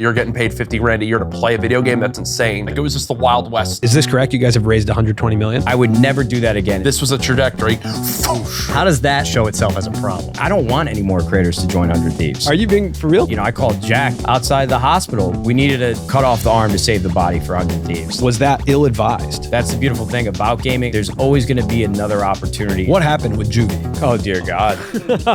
You're getting paid 50 grand a year to play a video game. That's insane. Like, it was just the Wild West. Is this correct? You guys have raised 120 million? I would never do that again. This was a trajectory. How does that show itself as a problem? I don't want any more creators to join 100 Thieves. Are you being for real? You know, I called Jack outside the hospital. We needed to cut off the arm to save the body for 100 Thieves. Was that ill-advised? That's the beautiful thing about gaming. There's always going to be another opportunity. What happened with Juvee? Oh, dear God.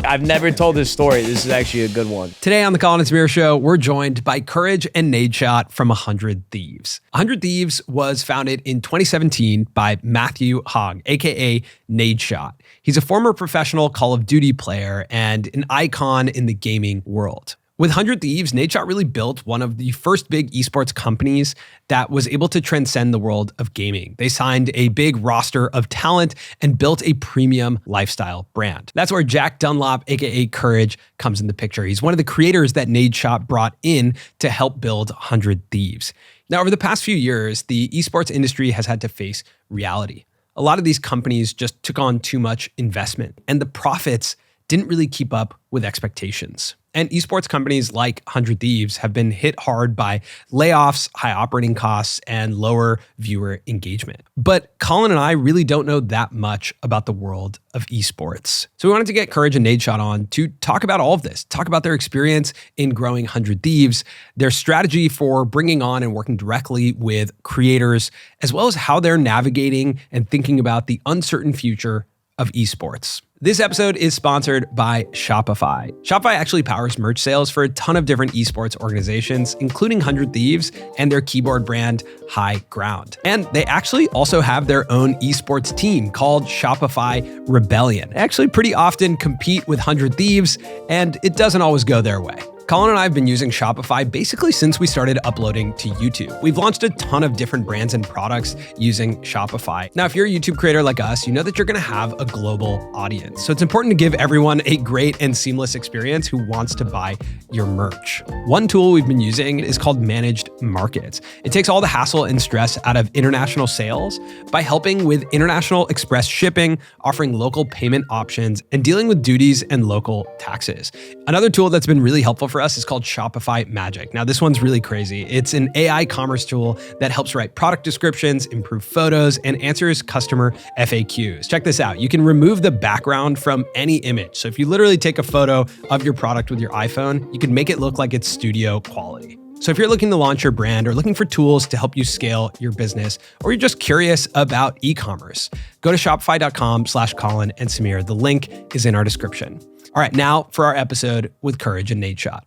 I've never told this story. This is actually a good one. Today on the Colin and Samir Show, we're joined by Courage and Nadeshot from 100 Thieves. 100 Thieves was founded in 2017 by Matthew Hogg, aka Nadeshot. He's a former professional Call of Duty player and an icon in the gaming world. With 100 Thieves, Nadeshot really built one of the first big esports companies that was able to transcend the world of gaming. They signed a big roster of talent and built a premium lifestyle brand. That's where Jack Dunlop, aka Courage, comes in the picture. He's one of the creators that Nadeshot brought in to help build 100 Thieves. Now, over the past few years, the esports industry has had to face reality. A lot of these companies just took on too much investment, and the profits didn't really keep up with expectations. And esports companies like 100 Thieves have been hit hard by layoffs, high operating costs, and lower viewer engagement. But Colin and I really don't know that much about the world of esports. So we wanted to get Courage and Nadeshot on to talk about all of this, talk about their experience in growing 100 Thieves, their strategy for bringing on and working directly with creators, as well as how they're navigating and thinking about the uncertain future of esports. This episode is sponsored by Shopify. Shopify actually powers merch sales for a ton of different esports organizations, including 100 Thieves and their keyboard brand, High Ground. And they actually also have their own esports team called Shopify Rebellion. They actually pretty often compete with 100 Thieves, and it doesn't always go their way. Colin and I have been using Shopify basically since we started uploading to YouTube. We've launched a ton of different brands and products using Shopify. Now, if you're a YouTube creator like us, you know that you're gonna have a global audience. So it's important to give everyone a great and seamless experience who wants to buy your merch. One tool we've been using is called Managed Markets. It takes all the hassle and stress out of international sales by helping with international express shipping, offering local payment options, and dealing with duties and local taxes. Another tool that's been really helpful for us is called Shopify Magic. Now, this one's really crazy. It's an AI commerce tool that helps write product descriptions, improve photos, and answers customer FAQs. Check this out. You can remove the background from any image. So if you literally take a photo of your product with your iPhone, you can make it look like it's studio quality. So if you're looking to launch your brand or looking for tools to help you scale your business, or you're just curious about e-commerce, go to shopify.com/Colin and Samir. The link is in our description. All right, now for our episode with Courage and Nadeshot.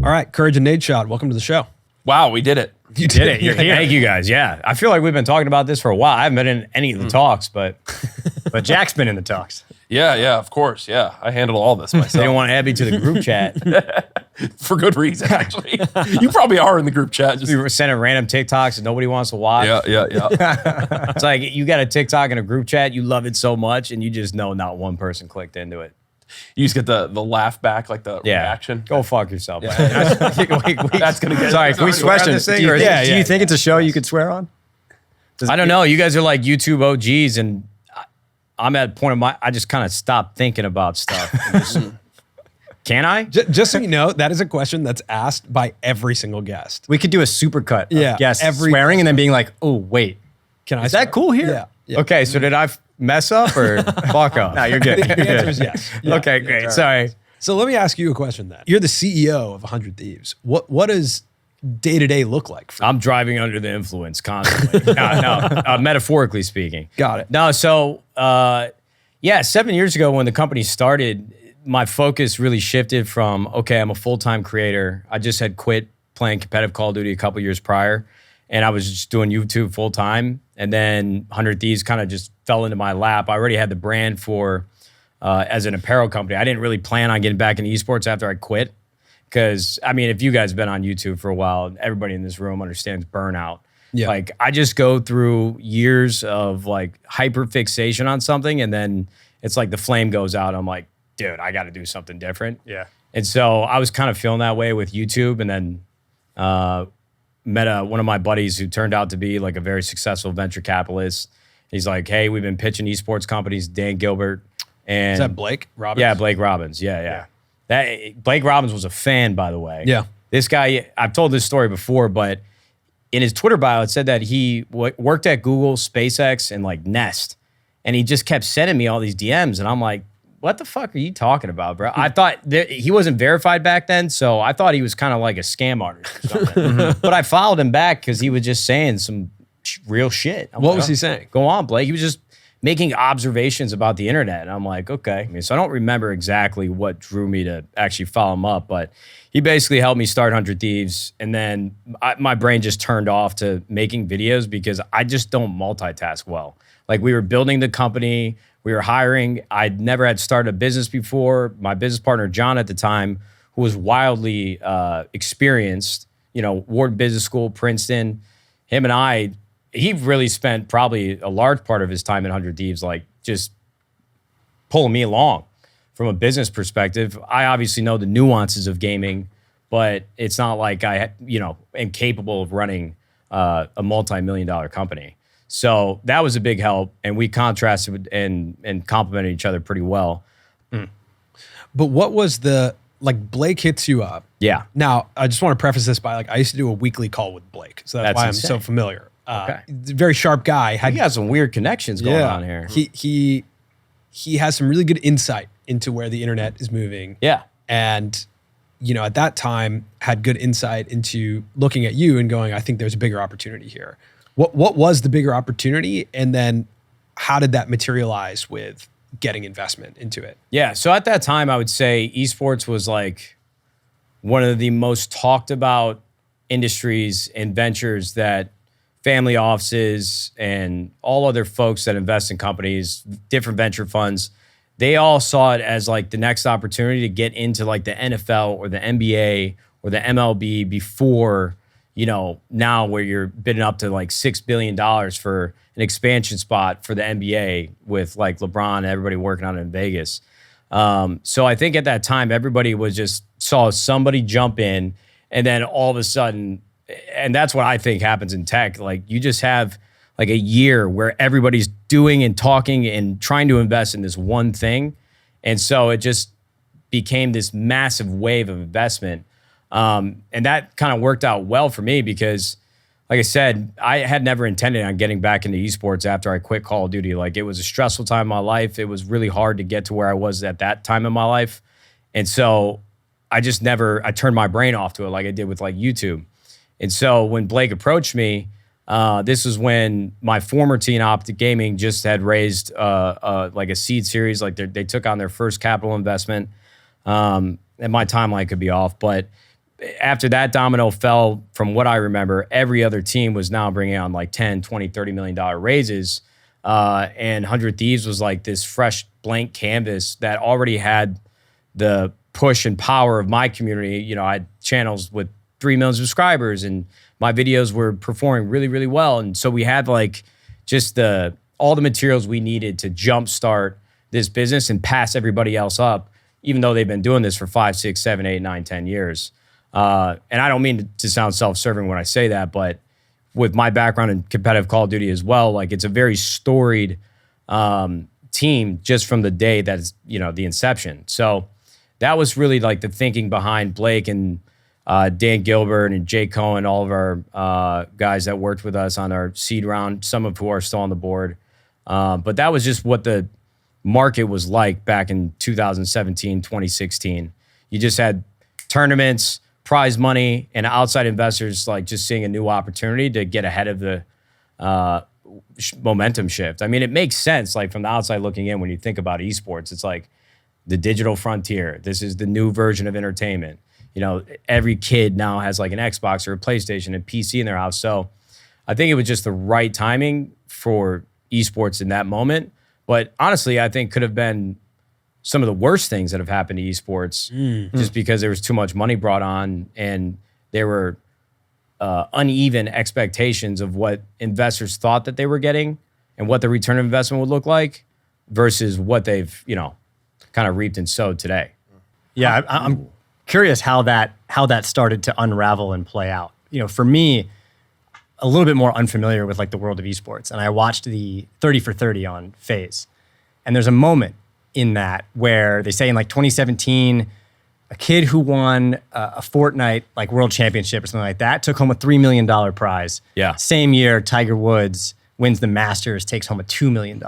All right, Courage and Nadeshot, welcome to the show. Wow, we did it. You did it. You're here. Thank you guys. Yeah. I feel like we've been talking about this for a while. I haven't been in any of the talks, but Jack's been in the talks. Yeah, of course. Yeah, I handled all this myself. They didn't want to add me to the group chat. For good reason, actually. You probably are in the group chat. We were sending random TikToks that nobody wants to watch. Yeah. It's like you got a TikTok in a group chat, you love it so much, and you just know not one person clicked into it. You just get the laugh back, like the reaction. Go fuck yourself. Yeah. That's going to get... Sorry, can we swear on this thing? Do you think it's a show you could swear on? I don't know. You guys are like YouTube OGs, and I'm at a point of I just kind of stopped thinking about stuff. Can I? Just so you know, that is a question that's asked by every single guest. We could do a supercut of guests swearing and then being like, oh, wait. Is that cool here? Yeah. Okay, so did I mess up or fuck up? No, you're good. The answer is yes. Yeah. Okay, great. Sorry. So let me ask you a question then. You're the CEO of 100 Thieves. What does day-to-day look like for you? I'm driving under the influence constantly. No, metaphorically speaking. Got it. No, so 7 years ago when the company started, my focus really shifted from, okay, I'm a full-time creator. I just had quit playing competitive Call of Duty a couple years prior, and I was just doing YouTube full-time. And then 100 Thieves kind of just fell into my lap. I already had the brand for as an apparel company. I didn't really plan on getting back into esports after I quit. Because, I mean, if you guys have been on YouTube for a while, everybody in this room understands burnout. Yeah. Like, I just go through years of, like, hyper fixation on something, and then it's like the flame goes out. I'm like, dude, I got to do something different. Yeah. And so I was kind of feeling that way with YouTube, and then met one of my buddies who turned out to be, like, a very successful venture capitalist. He's like, hey, we've been pitching esports companies, Dan Gilbert. And Is that Blake Robbins? Yeah, Blake Robbins. Yeah. That Blake Robbins was a fan, by the way. Yeah. This guy, I've told this story before, but in his Twitter bio, it said that he worked at Google, SpaceX, and like Nest. And he just kept sending me all these DMs. And I'm like, what the fuck are you talking about, bro? I thought he wasn't verified back then, so I thought he was kind of like a scam artist or something. But I followed him back because he was just saying some real shit. What was he saying? Go on, Blake. He was just making observations about the internet. And I'm like, okay. So I don't remember exactly what drew me to actually follow him up, but he basically helped me start 100 Thieves. And then my brain just turned off to making videos because I just don't multitask well. Like, we were building the company, we were hiring. I'd never had started a business before. My business partner, John, at the time, who was wildly experienced, Wharton Business School, Princeton, him and he really spent probably a large part of his time at 100 Thieves, like, just pulling me along from a business perspective. I obviously know the nuances of gaming, but it's not like I, am capable of running a multi-million-dollar company. So that was a big help, and we contrasted and complemented each other pretty well. But what was Blake hits you up. Yeah. Now, I just want to preface this by, I used to do a weekly call with Blake, so that's why insane. I'm so familiar. Okay. Very sharp guy. He got some weird connections going on here. He has some really good insight into where the internet is moving. Yeah. And, at that time had good insight into looking at you and going, I think there's a bigger opportunity here. What was the bigger opportunity? And then how did that materialize with getting investment into it? Yeah. So at that time, I would say esports was like one of the most talked about industries and ventures that family offices and all other folks that invest in companies, different venture funds, they all saw it as like the next opportunity to get into like the NFL or the NBA or the MLB before, now where you're bidding up to like $6 billion for an expansion spot for the NBA with like LeBron and everybody working on it in Vegas. So I think at that time, everybody was just saw somebody jump in, and then all of a sudden, and that's what I think happens in tech. Like, you just have like a year where everybody's doing and talking and trying to invest in this one thing. And so it just became this massive wave of investment. And that kind of worked out well for me because, like I said, I had never intended on getting back into esports after I quit Call of Duty. Like, it was a stressful time in my life. It was really hard to get to where I was at that time in my life. And so I turned my brain off to it like I did with like YouTube. And so when Blake approached me, this was when my former team, Optic Gaming, just had raised like a seed series. Like, they took on their first capital investment. And my timeline could be off, but after that domino fell, from what I remember, every other team was now bringing on like 10, 20, $30 million raises. And 100 Thieves was like this fresh blank canvas that already had the push and power of my community. I had channels with 3 million subscribers, and my videos were performing really, really well. And so we had like just all the materials we needed to jumpstart this business and pass everybody else up, even though they've been doing this for 5, 6, 7, 8, 9, 10 years. And I don't mean to sound self-serving when I say that, but with my background in competitive Call of Duty as well, like, it's a very storied team just from the day that's, the inception. So that was really like the thinking behind Blake and Dan Gilbert and Jay Cohen, all of our guys that worked with us on our seed round, some of who are still on the board. But that was just what the market was like back in 2017, 2016. You just had tournaments, prize money, and outside investors like just seeing a new opportunity to get ahead of the momentum shift. I mean, it makes sense, like, from the outside looking in when you think about esports. It's like the digital frontier. This is the new version of entertainment. Every kid now has like an Xbox or a PlayStation and PC in their house. So I think it was just the right timing for esports in that moment. But honestly, I think could have been some of the worst things that have happened to esports just because there was too much money brought on and there were uneven expectations of what investors thought that they were getting and what the return of investment would look like versus what they've, kind of reaped and sowed today. Yeah, I'm curious how that started to unravel and play out. For me, a little bit more unfamiliar with like the world of esports, and I watched the 30 for 30 on Faze, and there's a moment in that where they say in like 2017, a kid who won a Fortnite like world championship or something like that took home a $3 million prize. Yeah. Same year, Tiger Woods wins the Masters, takes home a $2 million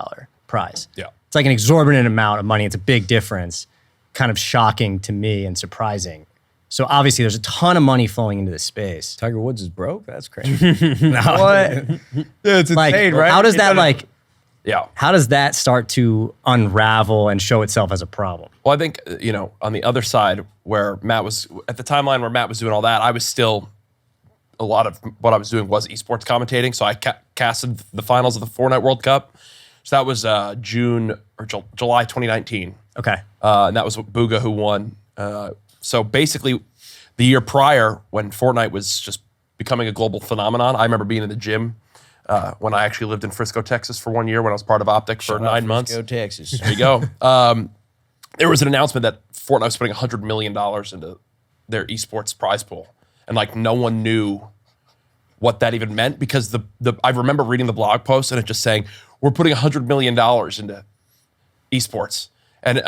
prize. Yeah. It's like an exorbitant amount of money. It's a big difference. Kind of shocking to me and surprising. So obviously there's a ton of money flowing into this space. Tiger Woods is broke? That's crazy. What? It's Like, insane, right? how does that like, Yeah. how does that start to unravel and show itself as a problem? Well, I think, on the other side where Matt was, at the timeline where Matt was doing all that, I was still, a lot of what I was doing was esports commentating. So I casted the finals of the Fortnite World Cup. So that was June or July 2019. Okay. And that was Booga who won. So basically, the year prior, when Fortnite was just becoming a global phenomenon, I remember being in the gym when I actually lived in Frisco, Texas for 1 year when I was part of Optic for 9 months. Frisco, Texas. There you go. There was an announcement that Fortnite was putting $100 million into their esports prize pool. And like no one knew what that even meant because I remember reading the blog post and it just saying, we're putting $100 million into esports. And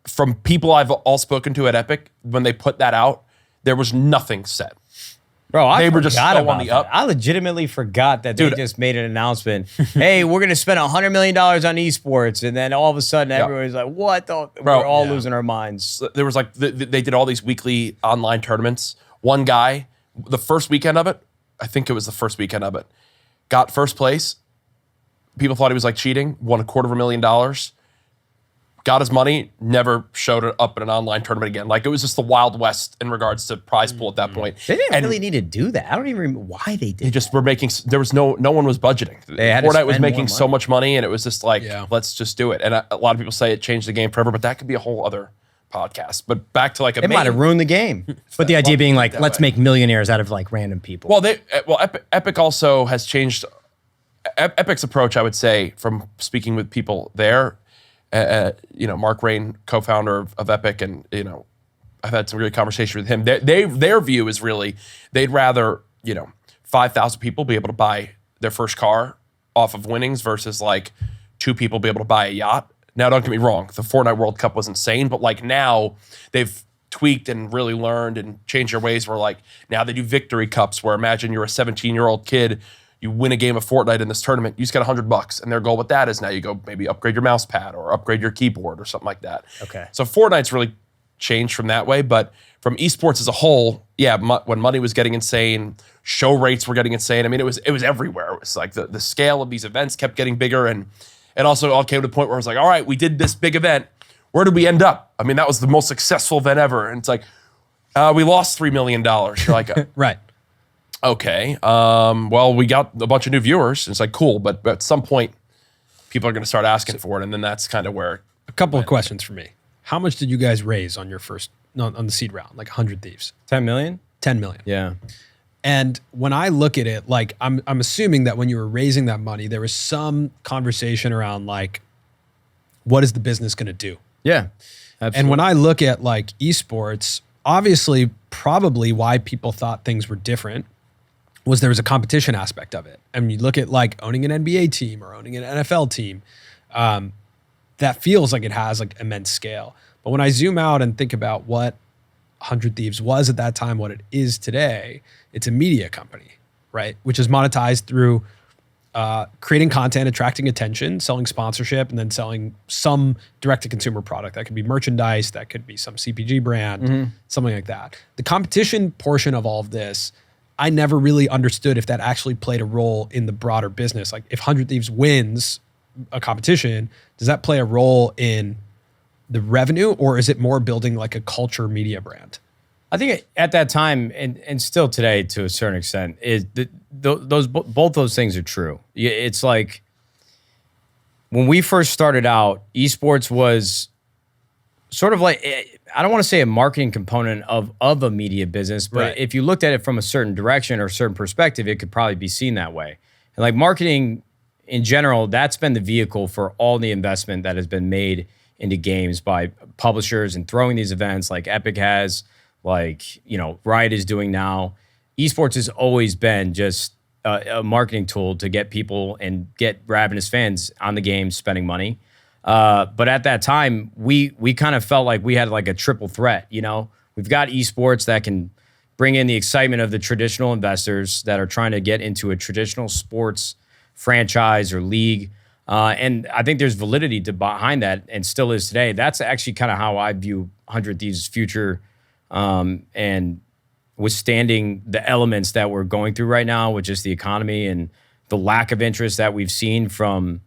from people I've all spoken to at Epic, when they put that out, there was nothing said. Bro, They were just so on the up. I legitimately forgot that they Dude. just made an announcement. Hey, we're going to spend $100 million on esports. And then all of a sudden, everybody's like, what the? We're all losing our minds. There was like, they did all these weekly online tournaments. One guy, the first weekend of it, I think it was the first weekend of it, got first place. People thought he was like cheating, won $250,000. Got his money, never showed it up in an online tournament again. Like it was just the Wild West in regards to prize pool at that point. They didn't And really need to do that. I don't even remember why they did they just were making, there was no one was budgeting. They had to Fortnite was spend making more so money. much money and it was just like, Yeah. let's just do it. And a lot of people say it changed the game forever, but that could be a whole other podcast. But back to like a It might have ruined the game. But the idea being like, that let's way. make millionaires out of like random people. Well, Epic also has changed. Epic's approach, I would say, from speaking with people there, Mark Rain, co-founder of Epic, and I've had some great conversations with him. Their view is really they'd rather 5,000 people be able to buy their first car off of winnings versus like 2 people be able to buy a yacht. Now, don't get me wrong, the Fortnite World Cup was insane, but like now they've tweaked and really learned and changed their ways where like now they do victory cups where imagine you're a 17-year-old kid, you win a game of Fortnite in this tournament, you just got $100. And their goal with that is now you go maybe upgrade your mouse pad or upgrade your keyboard or something like that. Okay. So Fortnite's really changed from that way, but from esports as a whole, when money was getting insane, show rates were getting insane. I mean, it was everywhere. It was like the scale of these events kept getting bigger, and it also all came to the point where it was like, all right, we did this big event. Where did we end up? I mean, that was the most successful event ever. And it's like, we lost $3 million. You're like, Right. okay, well, we got a bunch of new viewers. It's like, cool, but at some point, people are going to start asking for it, and then that's kind of where. A couple of questions for me. How much did you guys raise on your first, on the seed round? Like 100 Thieves? 10 million? 10 million. Yeah. And when I look at it, like I'm assuming that when you were raising that money, there was some conversation around like, what is the business going to do? Yeah. Absolutely. And when I look at like esports, obviously probably why people thought things were different was there was a competition aspect of it. And you look at like owning an NBA team or owning an NFL team, that feels like it has like immense scale. But when I zoom out and think about what 100 Thieves was at that time, what it is today, it's a media company, right? Which is monetized through creating content, attracting attention, selling sponsorship, and then selling some direct-to-consumer product. That could be merchandise, that could be some CPG brand, something like that. The competition portion of all of this, I never really understood if that actually played a role in the broader business. Like if 100 Thieves wins a competition, does that play a role in the revenue, or is it more building like a culture media brand? I think at that time, and still today to a certain extent, is both those things are true. It's like when we first started out, esports was sort of like, I don't want to say a marketing component of a media business, but Right. if you looked at it from a certain direction or a certain perspective, it could probably be seen that way. And like marketing in general, that's been the vehicle for all the investment that has been made into games by publishers and throwing these events like Epic has, like, Riot is doing now. Esports has always been just a marketing tool to get people and get ravenous fans on the game spending money. But at that time, we kind of felt like we had like a triple threat. We've got esports that can bring in the excitement of the traditional investors that are trying to get into a traditional sports franchise or league. And I think there's validity behind that, and still is today. That's actually kind of how I view 100 Thieves' future, and withstanding the elements that we're going through right now, which is the economy and the lack of interest that we've seen from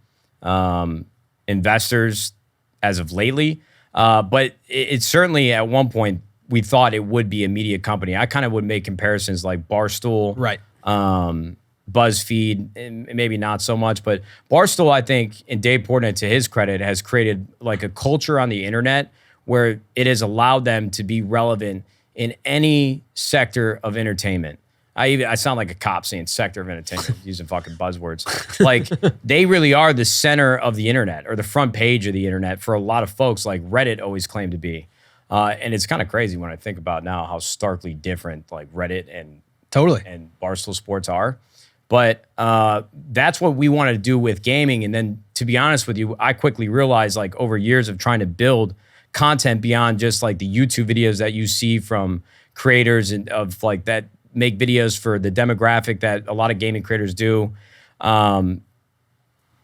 investors as of lately. But it's certainly at one point we thought it would be a media company. I kind of would make comparisons like Barstool, Right. BuzzFeed, and maybe not so much, but Barstool, I think, and Dave Portnoy, to his credit, has created like a culture on the internet where it has allowed them to be relevant in any sector of entertainment. I sound like a cop saying sector of entertainment, using fucking buzzwords. Like, they really are the center of the internet, or the front page of the internet for a lot of folks, like Reddit always claimed to be. And it's kind of crazy when I think about now how starkly different like Reddit and Barstool Sports are. But that's what we wanted to do with gaming. And then, to be honest with you, I quickly realized, like, over years of trying to build content beyond just like the YouTube videos that you see from creators and of like that make videos for the demographic that a lot of gaming creators do.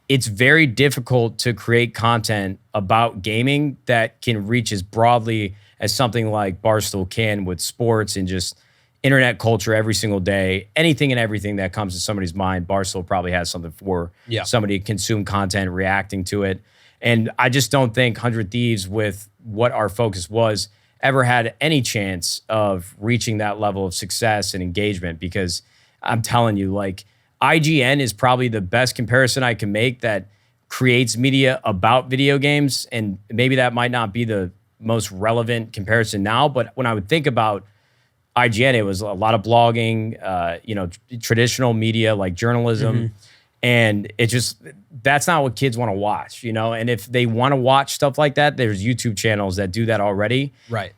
It's very difficult to create content about gaming that can reach as broadly as something like Barstool can with sports and just internet culture every single day. Anything and everything that comes to somebody's mind, Barstool probably has something for somebody to consume content, reacting to it. And I just don't think 100 Thieves, with what our focus was, ever had any chance of reaching that level of success and engagement, because I'm telling you, like, IGN is probably the best comparison I can make that creates media about video games. And maybe that might not be the most relevant comparison now, but when I would think about IGN, it was a lot of blogging, traditional media like journalism. Mm-hmm. And it just, that's not what kids want to watch, And if they want to watch stuff like that, there's YouTube channels that do that already. Right.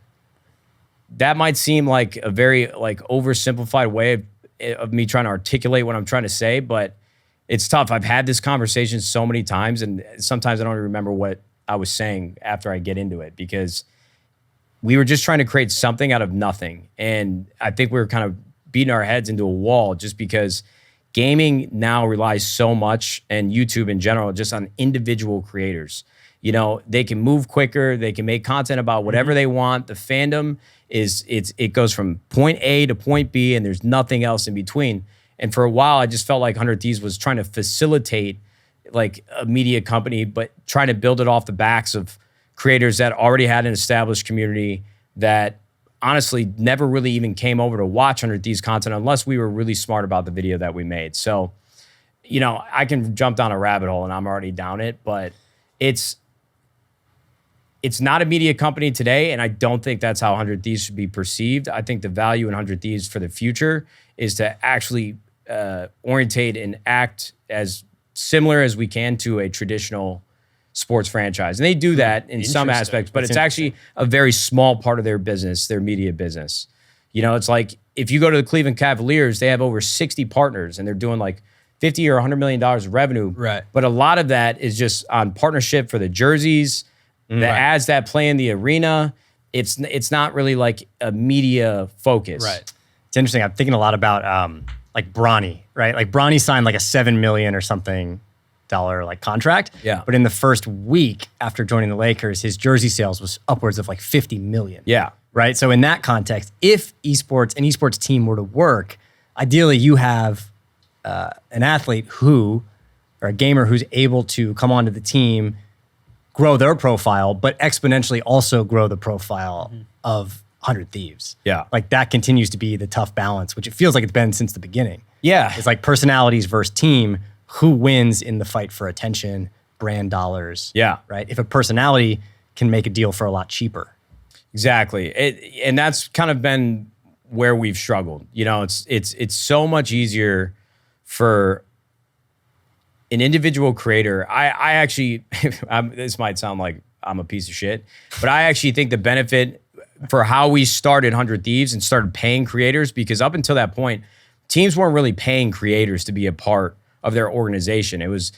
That might seem like a very like oversimplified way of me trying to articulate what I'm trying to say, but it's tough. I've had this conversation so many times, and sometimes I don't even remember what I was saying after I get into it, because we were just trying to create something out of nothing. And I think we were kind of beating our heads into a wall just because gaming now relies so much, and YouTube in general, just on individual creators. They can move quicker. They can make content about whatever they want. The fandom it goes from point A to point B, and there's nothing else in between. And for a while, I just felt like 100 Thieves was trying to facilitate like a media company, but trying to build it off the backs of creators that already had an established community that honestly never really even came over to watch 100 Thieves content unless we were really smart about the video that we made. So, I can jump down a rabbit hole and I'm already down it, but it's not a media company today, and I don't think that's how 100 Thieves should be perceived. I think the value in 100 Thieves for the future is to actually orientate and act as similar as we can to a traditional sports franchise. And they do that in some aspects, but it's actually a very small part of their business, their media business. It's like if you go to the Cleveland Cavaliers, they have over 60 partners and they're doing like $50 or $100 million of revenue. Right. But a lot of that is just on partnership for the jerseys, the ads that play in the arena. It's not really like a media focus. Right. It's interesting. I'm thinking a lot about like Bronny, right? Like Bronny signed like a $7 million or something like contract. Yeah. But in the first week after joining the Lakers, his jersey sales was upwards of like 50 million. Yeah. Right. So in that context, if an esports team were to work, ideally you have an athlete or a gamer who's able to come onto the team, grow their profile, but exponentially also grow the profile of 100 Thieves. Yeah. Like that continues to be the tough balance, which it feels like it's been since the beginning. Yeah. It's like personalities versus team. Who wins in the fight for attention, brand dollars? Yeah. Right? If a personality can make a deal for a lot cheaper. Exactly. And that's kind of been where we've struggled. It's so much easier for an individual creator. I actually, this might sound like I'm a piece of shit, but I actually think the benefit for how we started 100 Thieves and started paying creators, because up until that point, teams weren't really paying creators to be a part of their organization. It was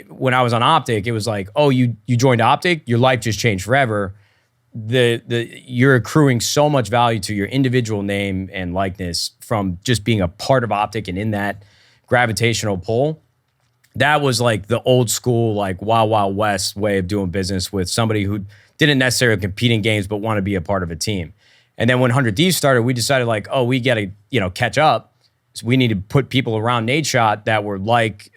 when I was on Optic, it was like, oh, you joined Optic, your life just changed forever. You're accruing so much value to your individual name and likeness from just being a part of Optic and in that gravitational pull. That was like the old school, like Wild Wild West way of doing business with somebody who didn't necessarily compete in games but want to be a part of a team. And then when 100 Thieves started, we decided like, oh, we got to catch up. So we need to put people around Nadeshot that were like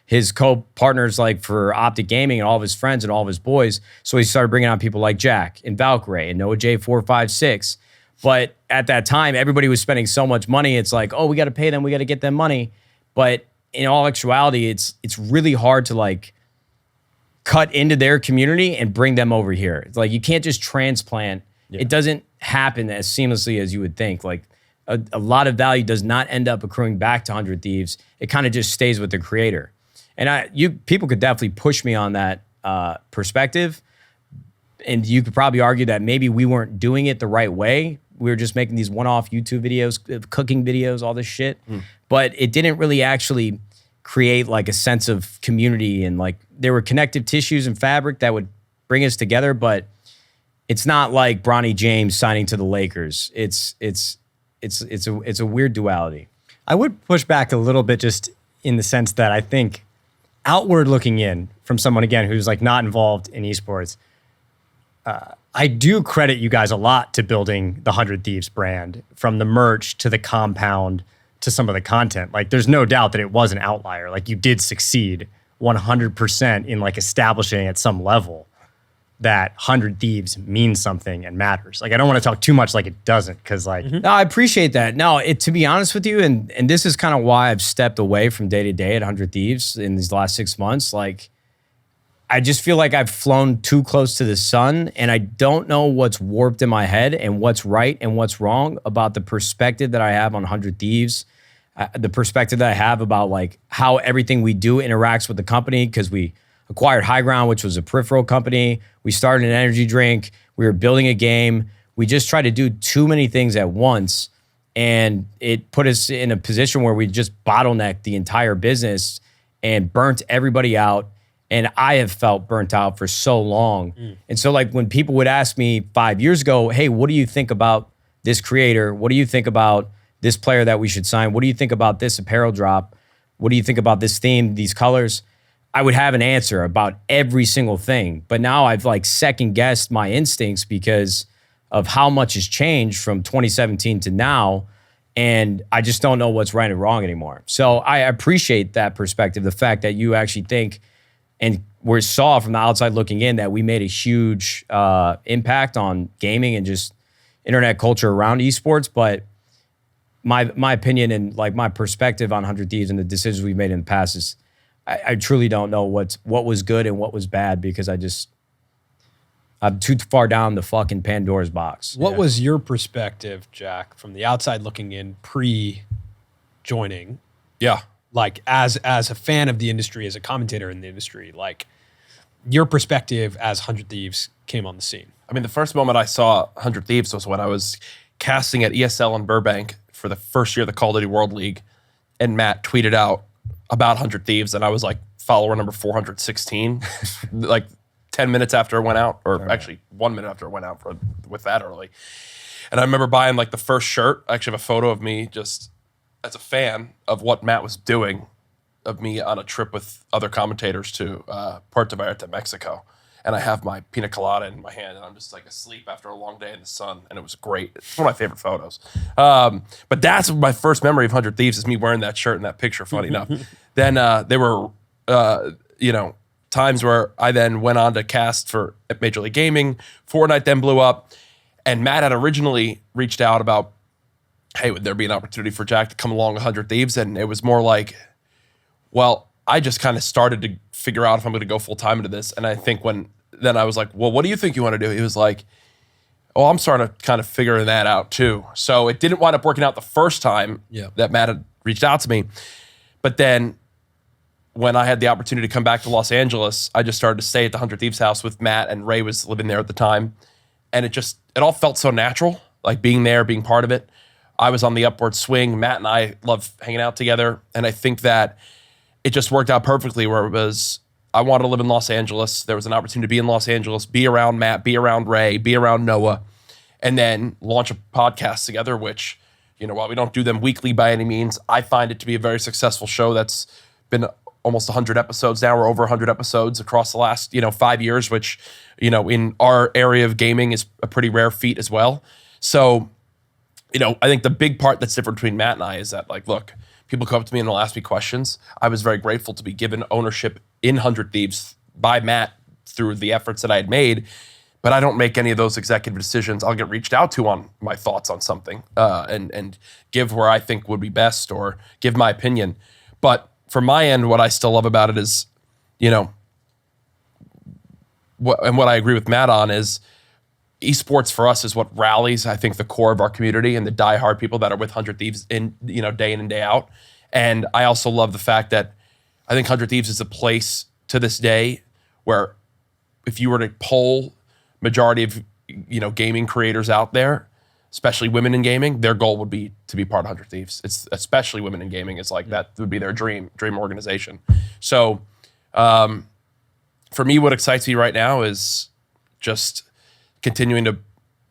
his co-partners, like for Optic Gaming and all of his friends and all of his boys. So he started bringing on people like Jack and Valkyrie and Noah J456. But at that time, everybody was spending so much money. It's like, oh, we got to pay them. We got to get them money. But in all actuality, it's really hard to like cut into their community and bring them over here. It's like you can't just transplant. Yeah. It doesn't happen as seamlessly as you would think. Like a lot of value does not end up accruing back to 100 Thieves. It kind of just stays with the creator. And people could definitely push me on that perspective. And you could probably argue that maybe we weren't doing it the right way. We were just making these one-off YouTube videos, cooking videos, all this shit. But it didn't really actually create like a sense of community, and like there were connective tissues and fabric that would bring us together. But it's not like Bronny James signing to the Lakers. It's a weird duality. I would push back a little bit just in the sense that I think outward looking in from someone, again, who's like not involved in esports, I do credit you guys a lot to building the 100 Thieves brand, from the merch to the compound to some of the content. Like there's no doubt that it was an outlier. Like you did succeed 100% in like establishing at some level that 100 Thieves means something and matters. Like I don't want to talk too much like it doesn't, because like... No, I appreciate that. No, to be honest with you, and this is kind of why I've stepped away from day to day at 100 Thieves in these last 6 months. Like I just feel like I've flown too close to the sun, and I don't know what's warped in my head and what's right and what's wrong about the perspective that I have on 100 Thieves, the perspective that I have about like how everything we do interacts with the company, because we acquired High Ground, which was a peripheral company. We started an energy drink. We were building a game. We just tried to do too many things at once, and it put us in a position where we just bottlenecked the entire business and burnt everybody out. And I have felt burnt out for so long. And so like when people would ask me 5 years ago, hey, what do you think about this creator? What do you think about this player that we should sign? What do you think about this apparel drop? What do you think about this theme, these colors? I would have an answer about every single thing. But now I've like second guessed my instincts because of how much has changed from 2017 to now. And I just don't know what's right and wrong anymore. So I appreciate that perspective, the fact that you actually think and we saw from the outside looking in that we made a huge impact on gaming and just internet culture around esports. But my opinion and like my perspective on 100 Thieves and the decisions we've made in the past is I truly don't know what was good and what was bad, because I'm too far down the fucking Pandora's box. What was your perspective, Jack, from the outside looking in pre-joining? Yeah. Like as a fan of the industry, as a commentator in the industry, like your perspective as 100 Thieves came on the scene. I mean, the first moment I saw 100 Thieves was when I was casting at ESL in Burbank for the first year of the Call of Duty World League, and Matt tweeted out about 100 Thieves, and I was like follower number 416, like 10 minutes after it went out, or actually 1 minute after it went out with that early. And I remember buying like the first shirt. I actually have a photo of me just as a fan of what Matt was doing, of me on a trip with other commentators to Puerto Vallarta, Mexico. And I have my pina colada in my hand, and I'm just like asleep after a long day in the sun, and it was great. It's one of my favorite photos. But that's my first memory of 100 Thieves, is me wearing that shirt and that picture, funny enough. Then there were, times where I then went on to cast for Major League Gaming. Fortnite then blew up, and Matt had originally reached out about, hey, would there be an opportunity for Jack to come along with 100 Thieves? And it was more like, well, I just kind of started to figure out if I'm going to go full time into this. And I think then I was like, well, what do you think you want to do? He was like, oh, I'm starting to kind of figure that out too. So it didn't wind up working out the first time that Matt had reached out to me. But then when I had the opportunity to come back to Los Angeles, I just started to stay at the 100 Thieves house with Matt, and Ray was living there at the time. And it all felt so natural, like being there, being part of it. I was on the upward swing. Matt and I love hanging out together. And I think that it just worked out perfectly where it was, I wanted to live in Los Angeles. There was an opportunity to be in Los Angeles, be around Matt, be around Ray, be around Noah, and then launch a podcast together, which, while we don't do them weekly by any means, I find it to be a very successful show that's been almost 100 episodes now, or over 100 episodes across the last, 5 years, which, in our area of gaming is a pretty rare feat as well. So, I think the big part that's different between Matt and I is that, like, look, people come up to me and they'll ask me questions. I was very grateful to be given ownership in 100 Thieves by Matt through the efforts that I had made, but I don't make any of those executive decisions. I'll get reached out to on my thoughts on something and give where I think would be best or give my opinion. But from my end, what I still love about it is, what I agree with Matt on is esports for us is what rallies, I think, the core of our community and the diehard people that are with 100 Thieves day in and day out. And I also love the fact that I think 100 Thieves is a place to this day where if you were to poll majority of, gaming creators out there, especially women in gaming, their goal would be to be part of 100 Thieves. It's especially women in gaming. It's like that would be their dream organization. So for me, what excites me right now is just continuing to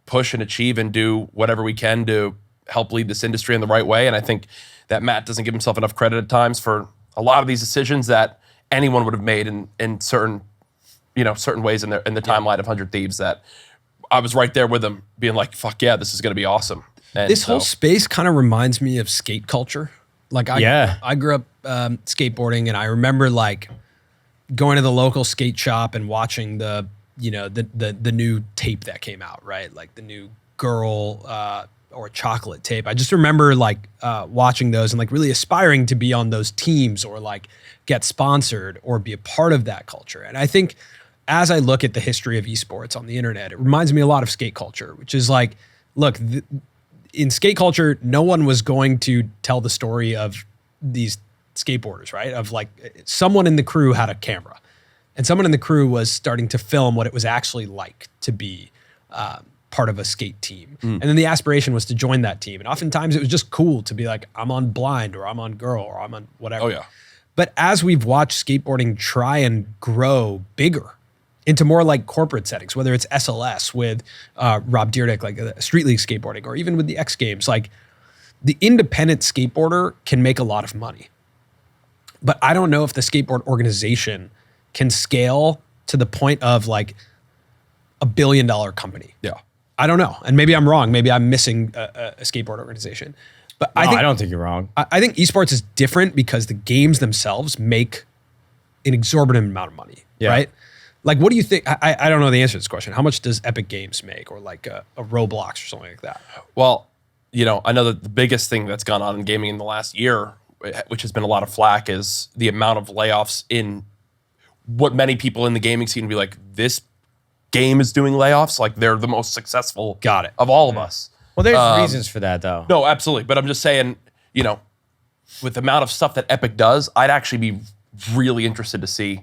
push and achieve and do whatever we can to help lead this industry in the right way. And I think that Matt doesn't give himself enough credit at times for a lot of these decisions that anyone would have made in certain ways in the timeline of 100 Thieves, that I was right there with him being like, fuck yeah, this is going to be awesome. And this whole space kind of reminds me of skate culture. Like I grew up skateboarding, and I remember like going to the local skate shop and watching the new tape that came out, right? Like the new girl or chocolate tape. I just remember like watching those and like really aspiring to be on those teams or like get sponsored or be a part of that culture. And I think as I look at the history of esports on the internet, it reminds me a lot of skate culture, which is like, look, in skate culture, no one was going to tell the story of these skateboarders, right? Of like someone in the crew had a camera and someone in the crew was starting to film what it was actually like to be part of a skate team. And then the aspiration was to join that team. And oftentimes it was just cool to be like, I'm on blind or I'm on girl or I'm on whatever. Oh yeah. But as we've watched skateboarding try and grow bigger into more like corporate settings, whether it's SLS with Rob Dyrdek, like Street League skateboarding, or even with the X Games, like the independent skateboarder can make a lot of money. But I don't know if the skateboard organization can scale to the point of like $1 billion company. Yeah. I don't know. And maybe I'm wrong. Maybe I'm missing a skateboard organization. But No, I don't think you're wrong. I think esports is different because the games themselves make an exorbitant amount of money, right? Like, what do you think? I don't know the answer to this question. How much does Epic Games make, or like a Roblox or something like that? Well, I know that the biggest thing that's gone on in gaming in the last year, which has been a lot of flack, is the amount of layoffs in what many people in the gaming scene be like, this game is doing layoffs. Like, they're the most successful of all of us. Well, there's reasons for that, though. No, absolutely. But I'm just saying, with the amount of stuff that Epic does, I'd actually be really interested to see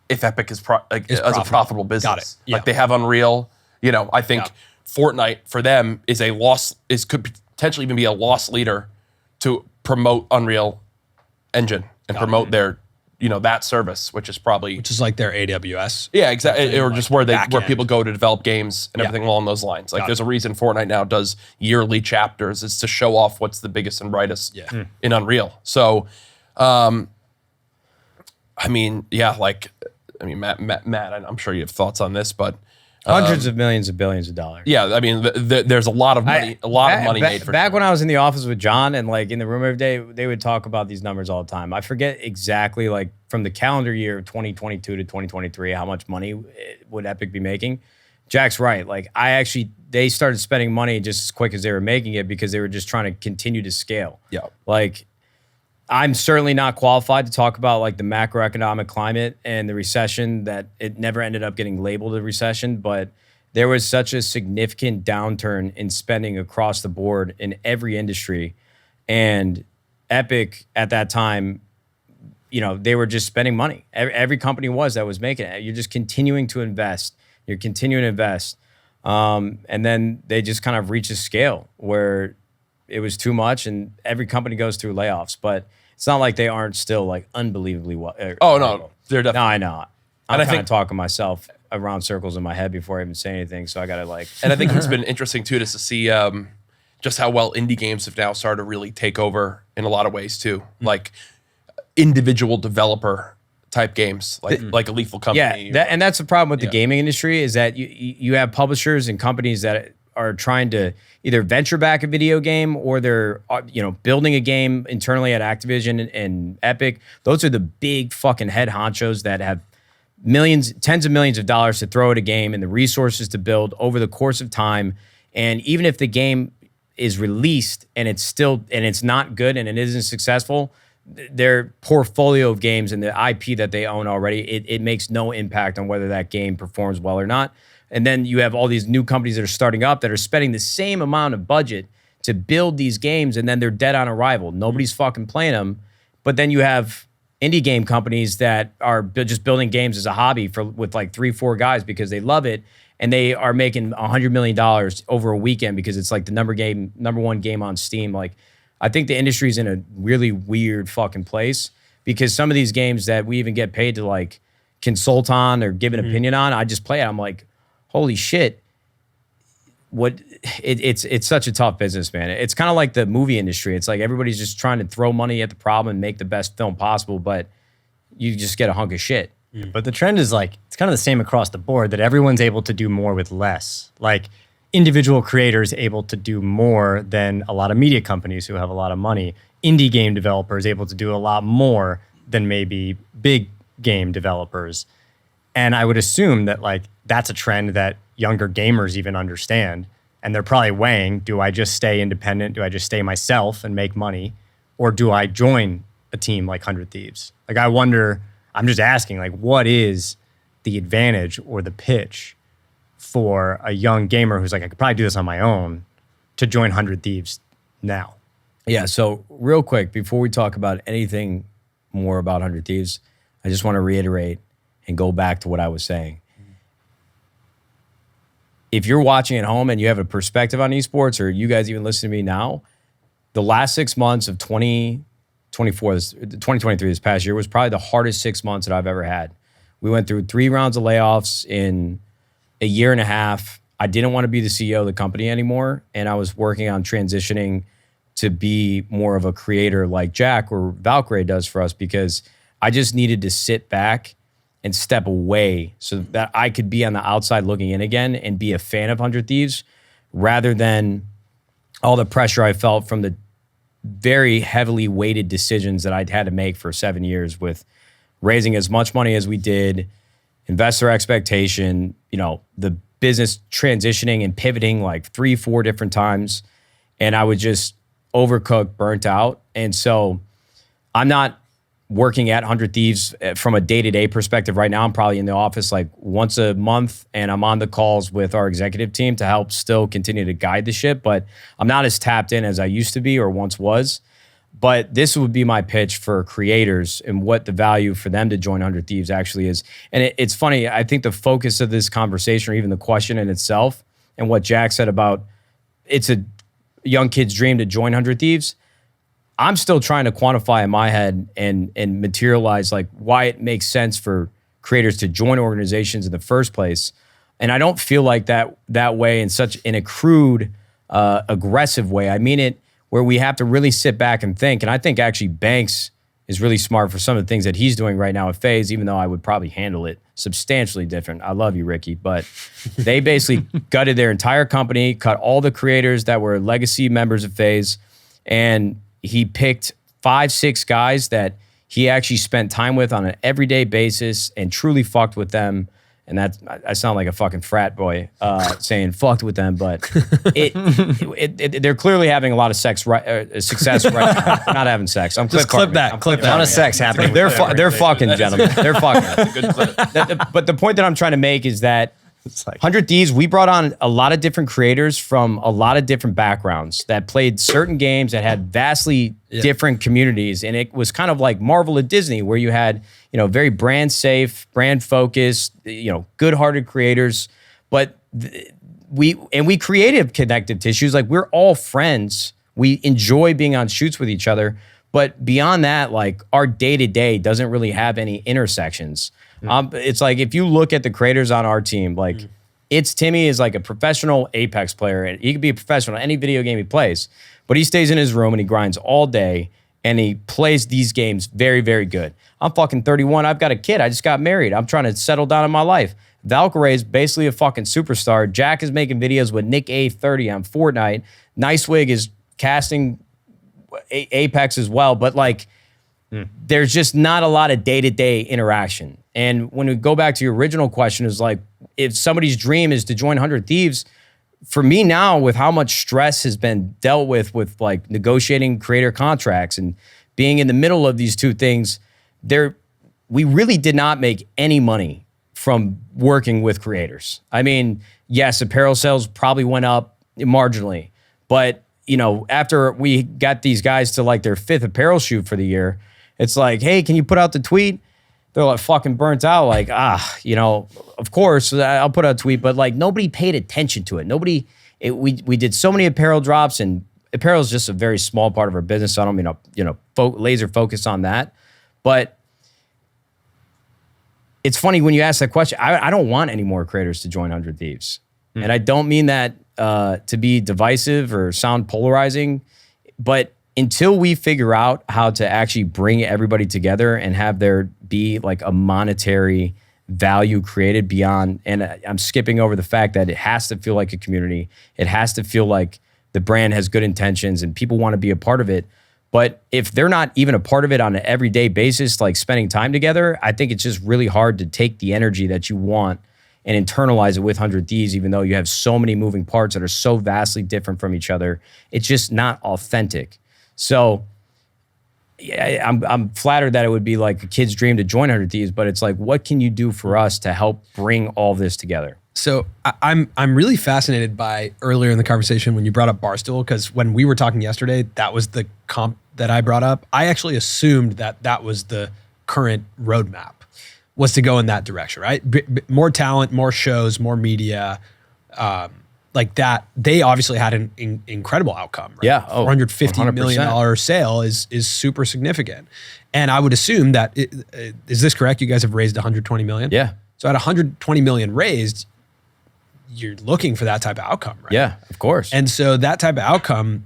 if Epic is a profitable business. Got it. Yeah. Like they have Unreal. I think Fortnite for them could potentially even be a loss leader to promote Unreal Engine and promote their, that service, which is like their AWS. Yeah, exactly. Or just where back-end. people go to develop games and everything along those lines. Like there's a reason Fortnite now does yearly chapters, is to show off what's the biggest and brightest in Unreal. So, Matt, I'm sure you have thoughts on this, but Hundreds of millions of billions of dollars. Yeah, there's a lot of money, made for back sure. when I was in the office with John and like in the room every day, they would talk about these numbers all the time. I forget exactly like from the calendar year of 2022 to 2023 how much money would Epic be making. Jack's right. Like they started spending money just as quick as they were making it because they were just trying to continue to scale. Yeah. Like I'm certainly not qualified to talk about like the macroeconomic climate and the recession that it never ended up getting labeled a recession, but there was such a significant downturn in spending across the board in every industry. And Epic at that time, they were just spending money. Every company that was making it. You're just continuing to invest. You're continuing to invest. And then they just kind of reach a scale where it was too much, and every company goes through layoffs. But it's not like they aren't still like unbelievably well. Oh no, they're No, definitely. I know. I'm And I kind of think- talking myself around circles in my head before I even say anything. So I gotta like. And I think what's been interesting too is to see just how well indie games have now started to really take over in a lot of ways too, like individual developer type games, like a Lethal Company. Yeah, and that's the problem with the Yeah. gaming industry is that you have publishers and companies that are trying to either venture back a video game or they're building a game internally at Activision and Epic. Those are the big fucking head honchos that have millions, tens of millions of dollars to throw at a game and the resources to build over the course of time. And even if the game is released and it's not good and it isn't successful, their portfolio of games and the IP that they own already, it makes no impact on whether that game performs well or not. And then you have all these new companies that are starting up that are spending the same amount of budget to build these games, and then they're dead on arrival. Nobody's fucking playing them. But then you have indie game companies that are just building games as a hobby with like 3-4 guys because they love it, and they are making $100 million over a weekend because it's like the number one game on Steam. Like, I think the industry's in a really weird fucking place because some of these games that we even get paid to like consult on or give an opinion on, I just play it. I'm like, holy shit. It's such a tough business, man. It's kind of like the movie industry. It's like everybody's just trying to throw money at the problem and make the best film possible, but you just get a hunk of shit. But the trend is like, it's kind of the same across the board that everyone's able to do more with less. Like individual creators able to do more than a lot of media companies who have a lot of money. Indie game developers able to do a lot more than maybe big game developers. And I would assume that like that's a trend that younger gamers even understand. And they're probably weighing, do I just stay independent? Do I just stay myself and make money? Or do I join a team like 100 Thieves? Like, I wonder, I'm just asking, like, what is the advantage or the pitch for a young gamer who's like, I could probably do this on my own to join 100 Thieves now? Yeah, so real quick, before we talk about anything more about 100 Thieves, I just want to reiterate and go back to what I was saying. If you're watching at home and you have a perspective on esports, or you guys even listen to me now, the last 6 months of 2023, this past year, was probably the hardest 6 months that I've ever had. We went through 3 rounds of layoffs in a year and a half. I didn't want to be the CEO of the company anymore, and I was working on transitioning to be more of a creator like Jack or Valkyrie does for us, because I just needed to sit back and step away so that I could be on the outside looking in again and be a fan of 100 Thieves, rather than all the pressure I felt from the very heavily weighted decisions that I'd had to make for 7 years, with raising as much money as we did, investor expectation, the business transitioning and pivoting like 3-4 different times. And I was just overcooked, burnt out. And so I'm not working at 100 Thieves from a day-to-day perspective right now. I'm probably in the office like once a month, and I'm on the calls with our executive team to help still continue to guide the ship, but I'm not as tapped in as I used to be or once was. But this would be my pitch for creators and what the value for them to join 100 Thieves actually is. And it's funny, I think the focus of this conversation, or even the question in itself, and what Jack said about it's a young kid's dream to join 100 Thieves, I'm still trying to quantify in my head and materialize like why it makes sense for creators to join organizations in the first place. And I don't feel like that way in a crude, aggressive way. I mean it where we have to really sit back and think. And I think actually Banks is really smart for some of the things that he's doing right now at FaZe, even though I would probably handle it substantially different. I love you, Ricky. But they basically gutted their entire company, cut all the creators that were legacy members of FaZe, and he picked 5-6 guys that he actually spent time with on an everyday basis and truly fucked with them. And I sound like a fucking frat boy saying fucked with them, but they're clearly having a lot of success right now. They're not having sex. I'm Just clip that. A lot of sex happening. They're fucking, gentlemen. They're fucking. That's a good clip. But the point that I'm trying to make is that It's like 100 Thieves, we brought on a lot of different creators from a lot of different backgrounds that played certain games that had vastly different communities. And it was kind of like Marvel at Disney, where you had, very brand safe, brand focused, good-hearted creators. But we created connective tissues. Like, we're all friends. We enjoy being on shoots with each other. But beyond that, like our day-to-day doesn't really have any intersections. It's like if you look at the creators on our team, like it's Timmy is like a professional Apex player. And he could be a professional in any video game he plays, but he stays in his room and he grinds all day and he plays these games very, very good. I'm fucking 31. I've got a kid. I just got married. I'm trying to settle down in my life. Valkyrie is basically a fucking superstar. Jack is making videos with Nick A30 on Fortnite. Nicewig is casting Apex as well, but like there's just not a lot of day-to-day interaction. And when we go back to your original question, is like if somebody's dream is to join 100 Thieves, for me now with how much stress has been dealt with like negotiating creator contracts and being in the middle of these two things, we really did not make any money from working with creators. I mean, yes, apparel sales probably went up marginally, but after we got these guys to like their 5th apparel shoot for the year, it's like, hey, can you put out the tweet? They're like fucking burnt out. Like, of course I'll put out a tweet, but like nobody paid attention to it. We did so many apparel drops, and apparel is just a very small part of our business. So I don't mean laser focus on that. But it's funny when you ask that question. I don't want any more creators to join 100 Thieves. And I don't mean that to be divisive or sound polarizing, but until we figure out how to actually bring everybody together and have there be like a monetary value created beyond, and I'm skipping over the fact that it has to feel like a community. It has to feel like the brand has good intentions and people want to be a part of it. But if they're not even a part of it on an everyday basis, like spending time together, I think it's just really hard to take the energy that you want and internalize it with 100 Thieves, even though you have so many moving parts that are so vastly different from each other. It's just not authentic. So yeah, I'm flattered that it would be like a kid's dream to join 100 Thieves, but it's like, what can you do for us to help bring all this together? So I'm really fascinated by earlier in the conversation when you brought up Barstool, because when we were talking yesterday, that was the comp that I brought up. I actually assumed that was the current roadmap, was to go in that direction, right? More talent, more shows, more media, like that. They obviously had an incredible outcome. Right? Yeah, $450 million sale is super significant, and I would assume that is this correct? You guys have raised 120 million. Yeah. So at 120 million raised, you're looking for that type of outcome, right? Yeah, of course. And so that type of outcome,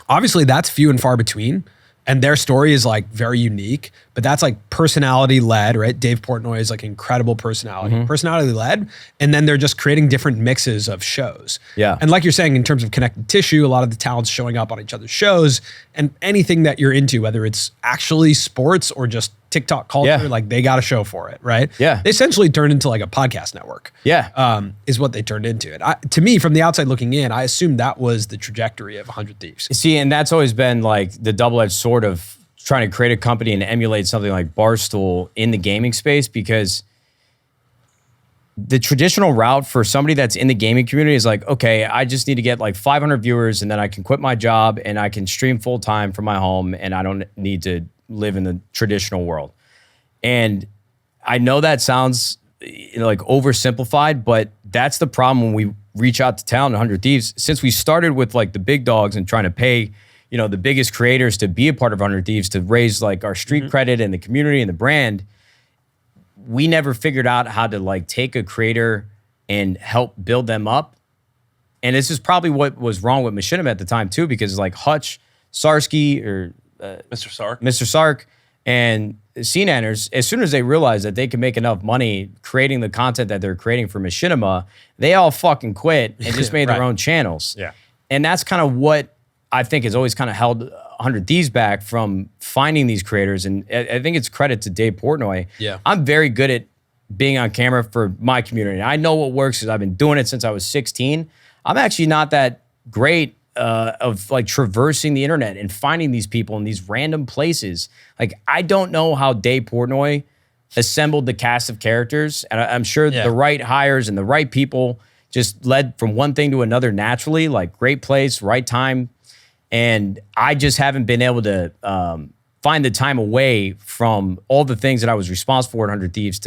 obviously that's few and far between. And their story is like very unique, but that's like personality led, right? Dave Portnoy is like incredible personality, personality led. And then they're just creating different mixes of shows. Yeah. And like you're saying, in terms of connected tissue, a lot of the talent's showing up on each other's shows, and anything that you're into, whether it's actually sports or just TikTok culture, like they got a show for it, right? Yeah. They essentially turned into like a podcast network. Yeah. Is what they turned into. And to me, from the outside looking in, I assumed that was the trajectory of 100 Thieves. See, and that's always been like the double-edged sword of trying to create a company and emulate something like Barstool in the gaming space, because the traditional route for somebody that's in the gaming community is like, okay, I just need to get like 500 viewers and then I can quit my job and I can stream full time from my home and I don't need to live in the traditional world. And I know that sounds like oversimplified, but that's the problem when we reach out to talent 100 Thieves. Since we started with like the big dogs and trying to pay, the biggest creators to be a part of 100 Thieves to raise like our street credit and the community and the brand, we never figured out how to like take a creator and help build them up. And this is probably what was wrong with Machinima at the time too, because like Hutch, Sarsky, or Mr. Sark and Cnanners, as soon as they realized that they could make enough money creating the content that they're creating for Machinima, they all fucking quit and just made their own channels. Yeah. And that's kind of what I think has always kind of held 100 Thieves back from finding these creators. And I think it's credit to Dave Portnoy. Yeah. I'm very good at being on camera for my community. I know what works because I've been doing it since I was 16. I'm actually not that great of like traversing the internet and finding these people in these random places. Like, I don't know how Dave Portnoy assembled the cast of characters. And I'm sure the right hires and the right people just led from one thing to another naturally, like great place, right time. And I just haven't been able to find the time away from all the things that I was responsible for at 100 Thieves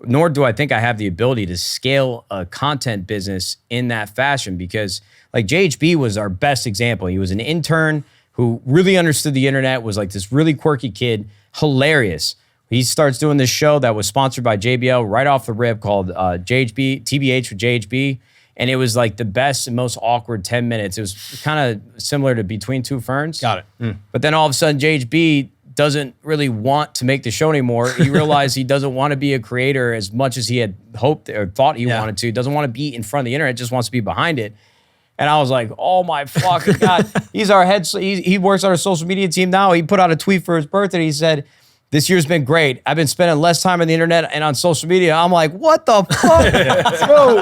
nor do I think I have the ability to scale a content business in that fashion, because like JHB was our best example. He was an intern who really understood the internet, was like this really quirky kid, hilarious. He starts doing this show that was sponsored by JBL right off the rip called JHB, TBH with JHB. And it was like the best and most awkward 10 minutes. It was kind of similar to Between Two Ferns. Got it. But then all of a sudden, JHB doesn't really want to make the show anymore. He realized he doesn't want to be a creator as much as he had hoped or thought he wanted to. He doesn't want to be in front of the internet, just wants to be behind it. And I was like, oh my fucking God. He's our head, he works on our social media team now. He put out a tweet for his birthday. He said, this year's been great. I've been spending less time on the internet and on social media. I'm like, what the fuck? Bro,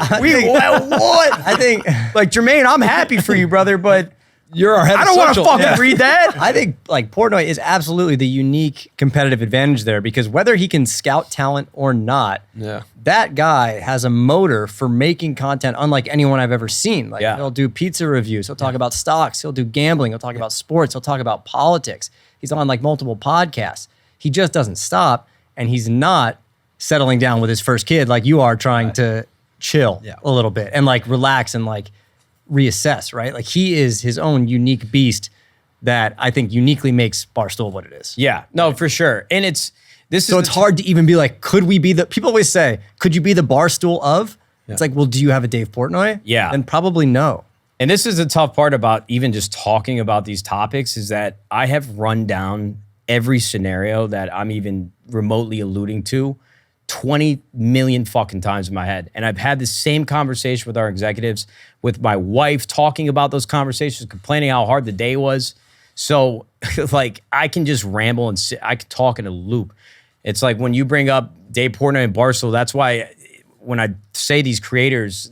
what? I think Like, Jermaine, I'm happy for you, brother, but You're our head I of don't want to social. fucking read that. I think like Portnoy is absolutely the unique competitive advantage there, because whether he can scout talent or not, that guy has a motor for making content unlike anyone I've ever seen. Like he'll do pizza reviews, he'll talk about stocks, he'll do gambling, he'll talk about sports, he'll talk about politics. He's on like multiple podcasts. He just doesn't stop, and he's not settling down with his first kid like you are, trying to chill a little bit and like relax and like reassess, right? Like he is his own unique beast that I think uniquely makes Barstool what it is. Yeah, no, for sure. And it's hard to even be like, could we be people always say, could you be the Barstool of? It's like, well, do you have a Dave Portnoy? Yeah. And probably no. And this is the tough part about even just talking about these topics, is that I have run down every scenario that I'm even remotely alluding to 20 million fucking times in my head. And I've had the same conversation with our executives, with my wife, talking about those conversations, complaining how hard the day was. So like I can just ramble and I can talk in a loop. It's like when you bring up Dave Portnoy and Barstool, that's why when I say these creators,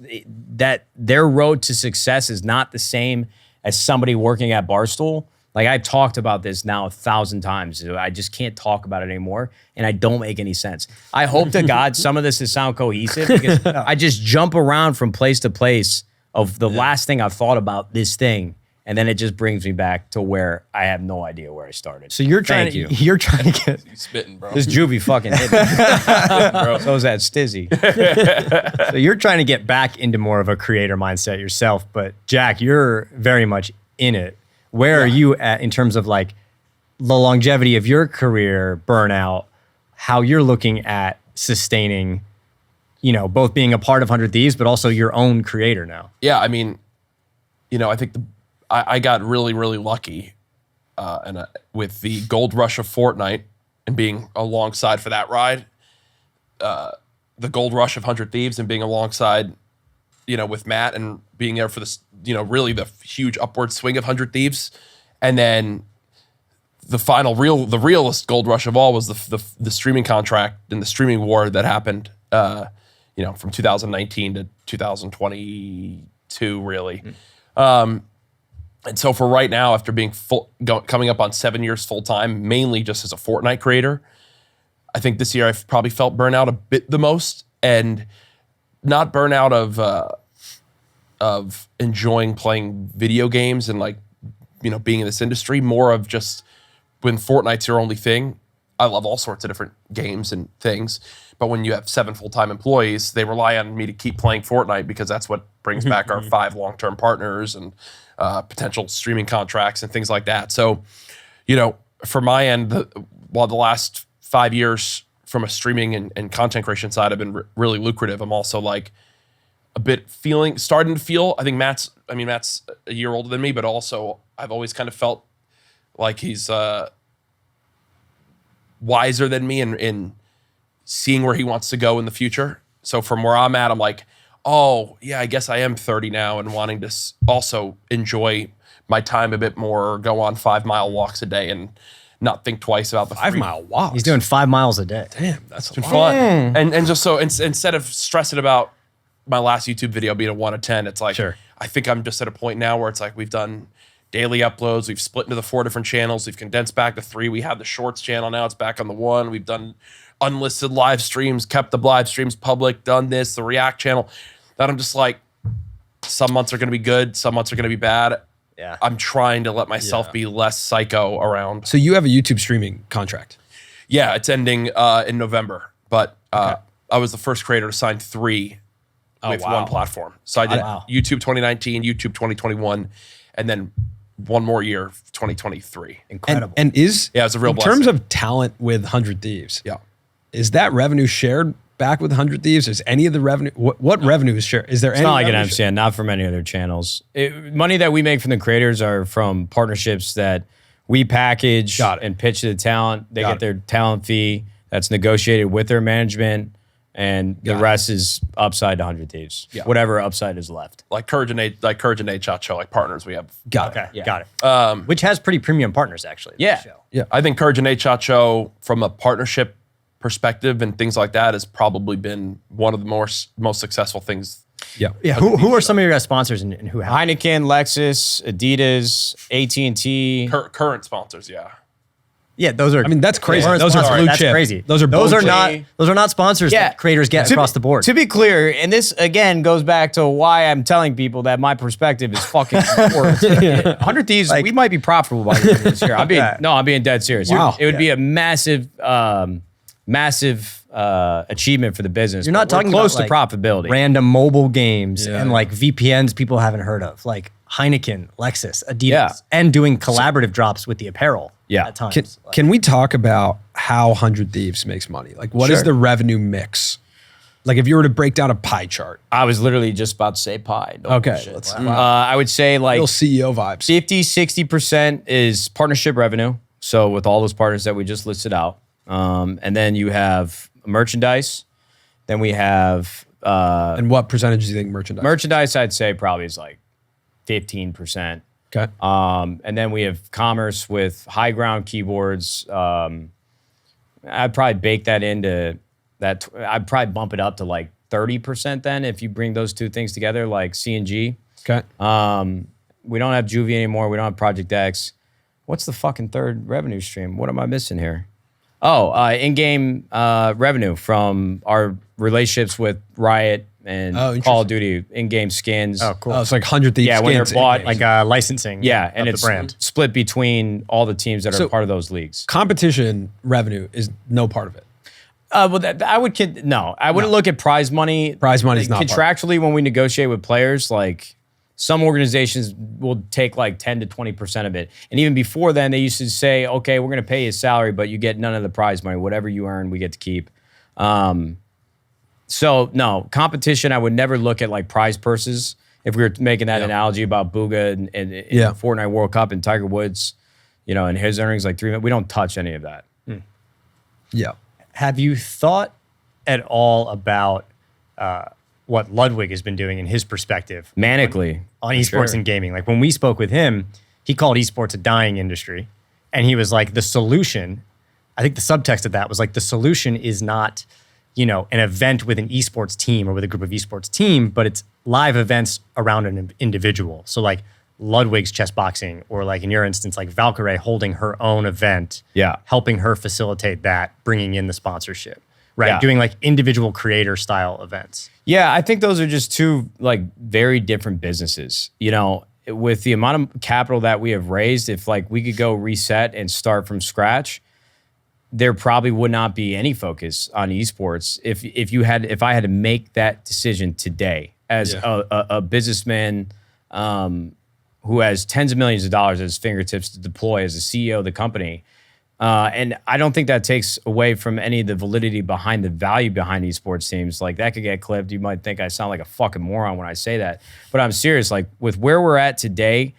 that their road to success is not the same as somebody working at Barstool. Like I've talked about this now 1,000 times. I just can't talk about it anymore, and I don't make any sense. I hope to God some of this is sound cohesive, because I just jump around from place to place of the last thing I've thought about this thing, and then it just brings me back to where I have no idea where I started. So you're trying to get Spitting, bro. This Juvee fucking hit me. Bro. So is that Stizzy. so you're trying to get back into more of a creator mindset yourself, but Jack, you're very much in it. Where are you at in terms of like the longevity of your career, burnout, how you're looking at sustaining, both being a part of 100 Thieves, but also your own creator now? Yeah, I mean, I think I got really, really lucky with the gold rush of Fortnite and being alongside for that ride, the gold rush of 100 Thieves and being alongside, with Matt and being there for this, really the huge upward swing of 100 Thieves. And then the final the realest gold rush of all was the streaming contract and the streaming war that happened, from 2019 to 2022, really. And so for right now, after being coming up on 7 years full time, mainly just as a Fortnite creator, I think this year I've probably felt burnout a bit the most, and not burnout of enjoying playing video games and like, being in this industry, more of just when Fortnite's your only thing. I love all sorts of different games and things, but when you have 7 full-time employees, they rely on me to keep playing Fortnite because that's what brings back our 5 long-term partners and potential streaming contracts and things like that. So, for my end, while the last 5 years from a streaming and content creation side have been really lucrative, I'm also like a bit starting to feel, I think Matt's a year older than me, but also I've always kind of felt like he's wiser than me in seeing where he wants to go in the future. So from where I'm at, I'm like, oh yeah, I guess I am 30 now and wanting to also enjoy my time a bit more, go on 5-mile walks a day and not think twice about the 5-mile walks. He's doing 5 miles a day. Damn, that's a lot. fun. And just so instead of stressing about my last YouTube video being a 1 of 10, it's like, I think I'm just at a point now where it's like we've done daily uploads. We've split into the 4 different channels. We've condensed back to 3. We have the shorts channel now. It's back on the 1. We've done unlisted live streams, kept the live streams public, done this, the React channel. That I'm just like, some months are going to be good. Some months are going to be bad. Yeah. I'm trying to let myself be less psycho around. So you have a YouTube streaming contract? Yeah, it's ending in November. But I was the first creator to sign 3 with one platform. So I did YouTube 2019, YouTube 2021, and then one more year, 2023. Incredible. And is Yeah, it's a real in terms blessing. of talent with 100 Thieves. Yeah. Is that revenue shared back with 100 Thieves? Is any of the revenue? What revenue is shared? Is there It's any? not like an revenue shared? MCN, not from any other channels. Money that we make from the creators are from partnerships that we package Got it. and pitch to the talent. They Got get it. their talent fee that's negotiated with their management, and the Got it. rest is upside to 100 Thieves. Yeah. Whatever upside is left. Like Courage and Nadeshot show, like partners we have. Got Okay, it. got it. Which has pretty premium partners, actually. Yeah. Show. Yeah. I think Courage and Nadeshot show from a partnership perspective and things like that has probably been one of the most successful things. Yeah. Yeah. Who are some of your guys' sponsors and who have? Heineken, Lexus, Adidas, AT&T. Current sponsors, yeah. Yeah, those are. I mean, that's crazy. Foreign Those are sponsors, blue that's chip. crazy. Those are those blue are chip. not sponsors that creators get across the board. To be clear, and this again goes back to why I'm telling people that my perspective is fucking important. 100 Thieves, we might be profitable by the end of this year. I'm being dead serious. Wow. It would be a massive achievement for the business. You're not but we're talking close about, to profitability. random mobile games Yeah. and like VPNs people haven't heard of, like Heineken, Lexus, Adidas, Yeah. and doing collaborative drops with the apparel. Yeah. At times. Can we talk about how 100 Thieves makes money? Like, what is Sure. the revenue mix? Like, if you were to break down a pie chart, I was literally just about to say pie. No Okay, bullshit. let's- I would say like real CEO vibes. 50-60% is partnership revenue. So with all those partners that we just listed out. And then you have merchandise. Then we have And what percentage do you think merchandise? merchandise, I'd say probably is like 15%. Okay. And then we have commerce with high ground keyboards. I'd probably bake that into that. I'd probably bump it up to like 30% then if you bring those two things together, like C&G. Okay. We don't have Juvee anymore. We don't have Project X. What's the fucking third revenue stream? What am I missing here? Oh, in-game revenue from our relationships with Riot and Call of Duty, in-game skins. Oh, cool. Oh, it's like 100 Thieves Yeah, when they're skins. bought, like licensing. yeah, and of it's the brand. split between all the teams that are So- part of those leagues. Competition revenue is no part of it. Well, I wouldn't look at prize money. Prize money's not part. contractually when we negotiate with players. Like some organizations will take like 10 to 20% of it, and even before then, they used to say, "Okay, we're going to pay you a salary, but you get none of the prize money. Whatever you earn, we get to keep." So no competition. I would never look at like prize purses. If we were making that analogy about Booga and Yeah. Fortnite World Cup and Tiger Woods, and his earnings like $3 million, we don't touch any of that. Yeah. Have you thought at all about what Ludwig has been doing in his perspective Manically on esports Sure. and gaming? Like when we spoke with him, he called esports a dying industry. And he was like, the solution, I think the subtext of that was like, the solution is not, an event with an esports team or with a group of esports team, but it's live events around an individual. So like Ludwig's chess boxing, or like in your instance, like Valkyrie holding her own event, helping her facilitate that, bringing in the sponsorship, right? Yeah. Doing like individual creator style events. Yeah, I think those are just two like very different businesses. With the amount of capital that we have raised, if like we could go reset and start from scratch, there probably would not be any focus on esports. If I had to make that decision today as a businessman who has tens of millions of dollars at his fingertips to deploy as a CEO of the company. And I don't think that takes away from any of the validity behind the value behind esports teams. Like that could get clipped. You might think I sound like a fucking moron when I say that, but I'm serious. Like with where we're at today,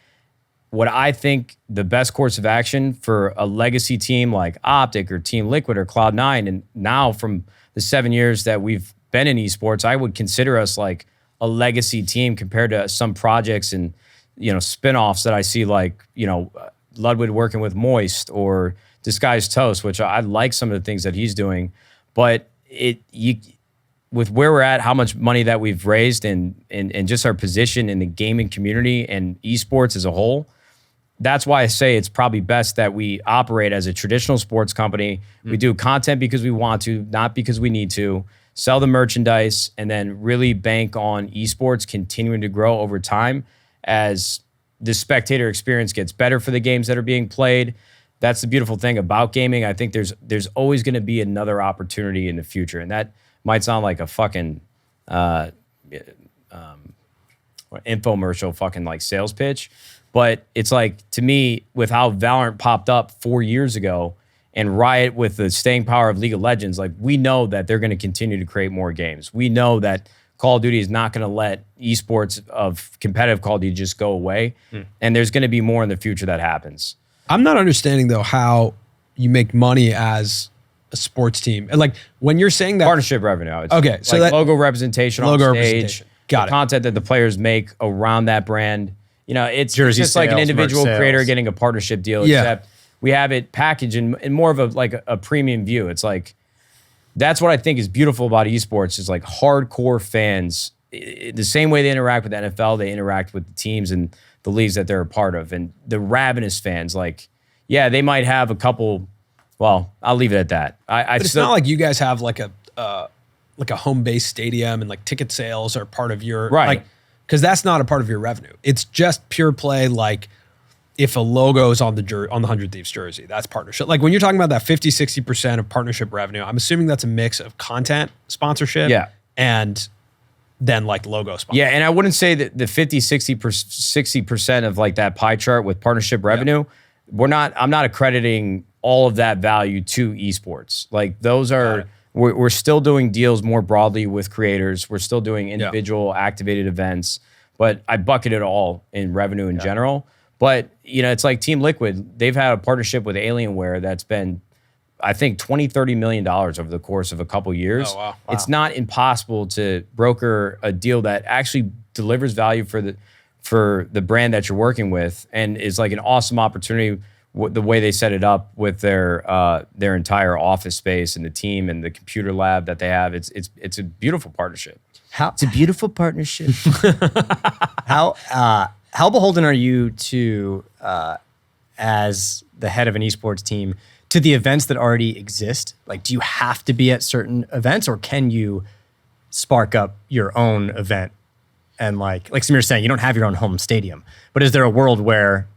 what I think the best course of action for a legacy team like Optic or Team Liquid or Cloud9, and now from the 7 years that we've been in esports, I would consider us like a legacy team compared to some projects and spinoffs that I see, like Ludwig working with Moist or Disguised Toast, which I like some of the things that he's doing, but with where we're at, how much money that we've raised and just our position in the gaming community and esports as a whole, that's why I say it's probably best that we operate as a traditional sports company. We do content because we want to, not because we need to, sell the merchandise, and then really bank on esports continuing to grow over time as the spectator experience gets better for the games that are being played. That's the beautiful thing about gaming. I think there's always going to be another opportunity in the future, and that might sound like a fucking what infomercial fucking like sales pitch. But it's like, to me, with how Valorant popped up 4 years ago and Riot with the staying power of League of Legends, like we know that they're going to continue to create more games. We know that Call of Duty is not going to let esports of competitive Call of Duty just go away. And there's going to be more in the future that happens. I'm not understanding though how you make money as a sports team. And like when you're saying that Partnership revenue, I would say. Okay, so like that- logo representation on Logo stage, representation. Got the it. content that the players make around that brand. You know, it's Jersey just like an sales, individual merch creator sales. getting a partnership deal, Yeah. except we have it packaged in more of a premium view. It's like, that's what I think is beautiful about esports is like hardcore fans. The same way they interact with the NFL, they interact with the teams and the leagues that they're a part of. And the ravenous fans, like, yeah, they might have a couple. Well, I'll leave it at that. But it's not like you guys have like a home base stadium and like ticket sales are part of your Right. Like, because that's not a part of your revenue. It's just pure play. Like if a logo is on the 100 Thieves jersey, that's partnership. Like when you're talking about that 50-60% of partnership revenue, I'm assuming that's a mix of content sponsorship, Yeah. and then like logo sponsorship. Yeah, and I wouldn't say that the 60% of like that pie chart with partnership revenue, I'm not accrediting all of that value to esports. Like those are, we're still doing deals more broadly with creators. We're still doing individual activated events, but I bucket it all in revenue in general. But, you know, it's like Team Liquid, they've had a partnership with Alienware that's been, I think, $20-30 million over the course of a couple years. Oh, wow. It's not impossible to broker a deal that actually delivers value for the brand that you're working with, and is like an awesome opportunity. The way they set it up with their entire office space and the team and the computer lab that they have, it's a beautiful partnership. It's a beautiful partnership. How beholden are you to, as the head of an esports team, to the events that already exist? Like, do you have to be at certain events, or can you spark up your own event? And like Samir's saying, you don't have your own home stadium, but is there a world where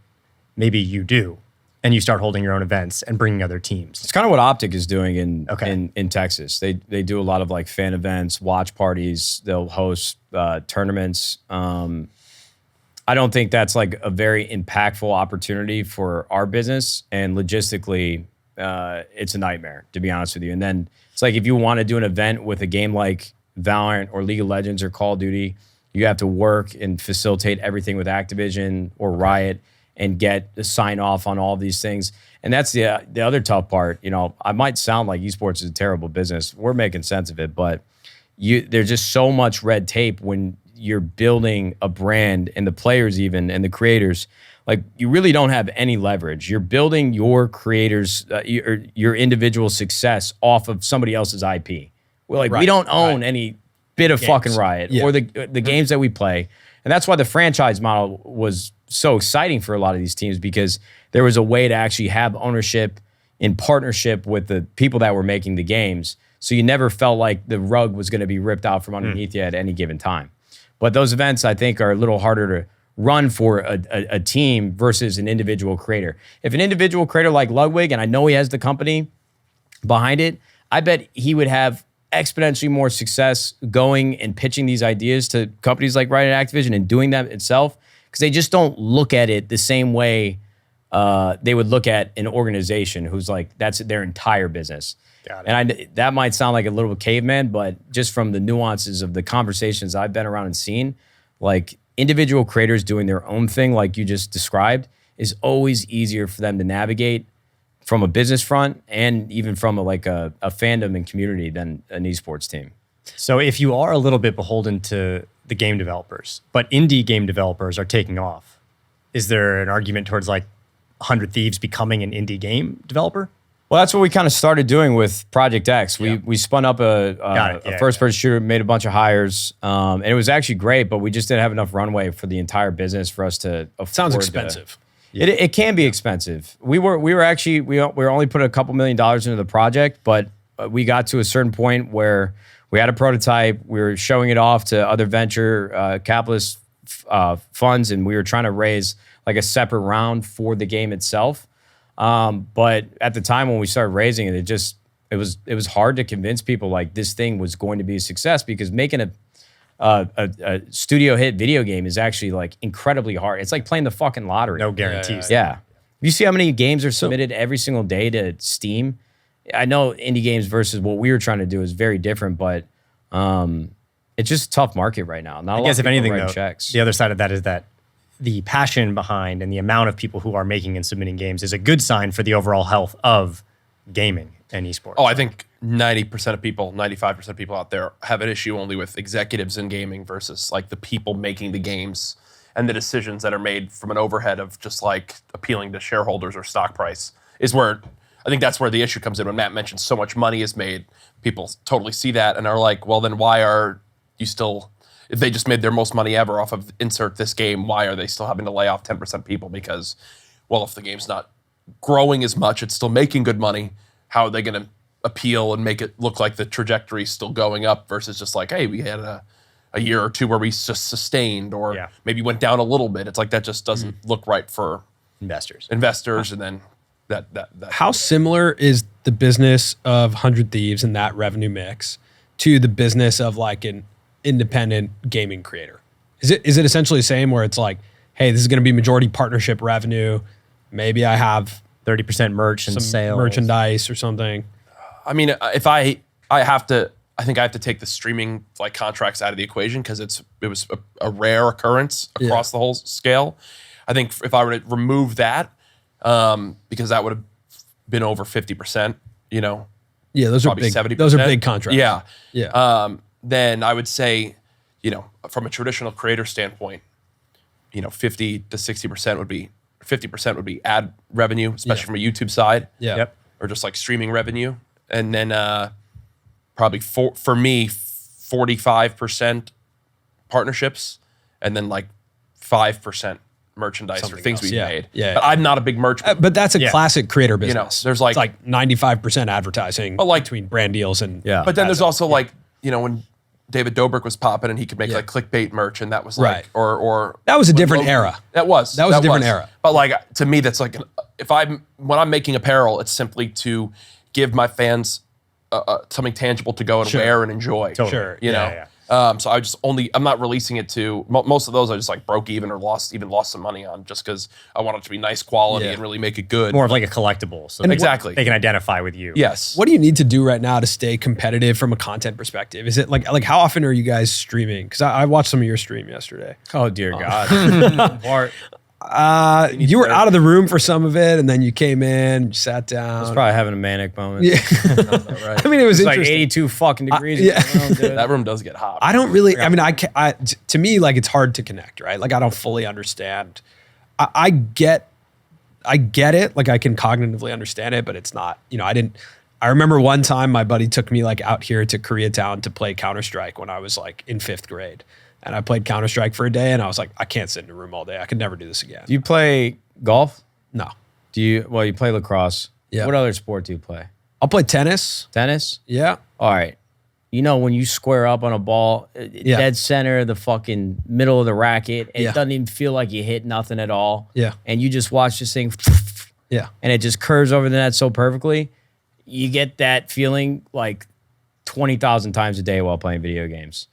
maybe you do, and you start holding your own events and bringing other teams? It's kind of what Optic is doing Okay. in Texas. They do a lot of like fan events, watch parties. They'll host tournaments. I don't think that's like a very impactful opportunity for our business, and logistically, it's a nightmare, to be honest with you. And then it's like if you want to do an event with a game like Valorant or League of Legends or Call of Duty, you have to work and facilitate everything with Activision or Riot and get the sign off on all these things. And that's the other tough part. You know, I might sound like esports is a terrible business. We're making sense of it, but there's just so much red tape when you're building a brand, and the players even and the creators. Like, you really don't have any leverage. You're building your creators, your individual success off of somebody else's IP. We're like, we don't own any bit of fucking Riot or the games that we play. And that's why the franchise model was so exciting for a lot of these teams, because there was a way to actually have ownership in partnership with the people that were making the games. So you never felt like the rug was going to be ripped out from underneath you at any given time. But those events, I think, are a little harder to run for a team versus an individual creator. If an individual creator like Ludwig, and I know he has the company behind it, I bet he would have exponentially more success going and pitching these ideas to companies like Riot and Activision and doing that itself, because they just don't look at it the same way they would look at an organization who's like, that's their entire business. Got it. And that might sound like a little caveman, but just from the nuances of the conversations I've been around and seen, like individual creators doing their own thing, like you just described, is always easier for them to navigate from a business front and even from a fandom and community than an esports team. So if you are a little bit beholden to the game developers, but indie game developers are taking off, is there an argument towards like 100 Thieves becoming an indie game developer? Well, that's what we kind of started doing with Project X. We spun up a first-person shooter, made a bunch of hires, and it was actually great, but we just didn't have enough runway for the entire business for us to afford. Sounds expensive. It can be expensive. We were only putting a couple $1 million into the project, but we got to a certain point where we had a prototype. We were showing it off to other venture capitalist funds, and we were trying to raise like a separate round for the game itself. But at the time when we started raising it, it was hard to convince people like this thing was going to be a success, because making a studio hit video game is actually like incredibly hard. It's like playing the fucking lottery. No guarantees. Yeah. You see how many games are submitted every single day to Steam? I know indie games versus what we were trying to do is very different, but it's just a tough market right now. Not a I lot guess of if people anything, write though, checks. the other side of that is that the passion behind and the amount of people who are making and submitting games is a good sign for the overall health of gaming and esports. Oh, I think 90% of people, 95% of people out there have an issue only with executives in gaming versus like the people making the games and the decisions that are made from an overhead of just like appealing to shareholders or stock price is where I think that's where the issue comes in. When Matt mentioned so much money is made, people totally see that and are like, well, then why are you still, if they just made their most money ever off of insert this game, why are they still having to lay off 10% people? Because, well, if the game's not growing as much, it's still making good money, how are they going to appeal and make it look like the trajectory is still going up versus just like, hey, we had a year or two where we just sustained or maybe went down a little bit. It's like that just doesn't look right for investors. And then that How similar is the business of 100 Thieves and that revenue mix to the business of like an independent gaming creator? Is it essentially the same where it's like, hey, this is going to be majority partnership revenue. Maybe I have 30% merch and some sales. merchandise or something. I mean, if I think I have to take the streaming like contracts out of the equation because it was a rare occurrence across the whole scale. I think if I were to remove that, because that would have been over 50%, you know. Yeah, those are probably big. 70%. Those are big contracts. Yeah, yeah. Then I would say, you know, from a traditional creator standpoint, you know, 50 to 60% would be 50% would be ad revenue, especially from a YouTube side. Yeah. Yep. Or just like streaming revenue. And then probably for me, 45% partnerships and then like 5% merchandise Something or things else. we've made. Yeah. But I'm not a big merch. But that's a classic creator business. there's it's like 95% advertising like, between brand deals and But then there's also like, you know, when David Dobrik was popping and he could make like clickbait merch and that was like, or that was a different era. That was a different era. But like, to me, that's like, when I'm making apparel, it's simply to give my fans something tangible to go and wear and enjoy. Totally. Sure. You know? So I'm not releasing it to, most of those I just like broke even or lost some money on just because I want it to be nice quality and really make it good. More of like a collectible. So exactly. They can identify with you. Yes. What do you need to do right now to stay competitive from a content perspective? Is it like how often are you guys streaming? Because I watched some of your stream yesterday. Oh, dear God. You were out of the room for some of it, and then you came in, you sat down. I was probably having a manic moment. Yeah. Right. I mean, it was It's like interesting. 82 fucking degrees. yeah. That room does get hot. I don't really. I mean, to me, like it's hard to connect, right? Like I don't fully understand. I get it. Like I can cognitively understand it, but it's not. You know, I remember one time my buddy took me like out here to Koreatown to play Counter-Strike when I was like in 5th grade. And I played Counter-Strike for a day and I was like, I can't sit in a room all day. I could never do this again. Do you play golf? No. You play lacrosse. Yeah. What other sport do you play? I'll play tennis. Tennis? Yeah. All right. You know, when you square up on a ball, dead center, the fucking middle of the racket, it doesn't even feel like you hit nothing at all. Yeah. And you just watch this thing. Yeah. And it just curves over the net so perfectly. You get that feeling like 20,000 times a day while playing video games.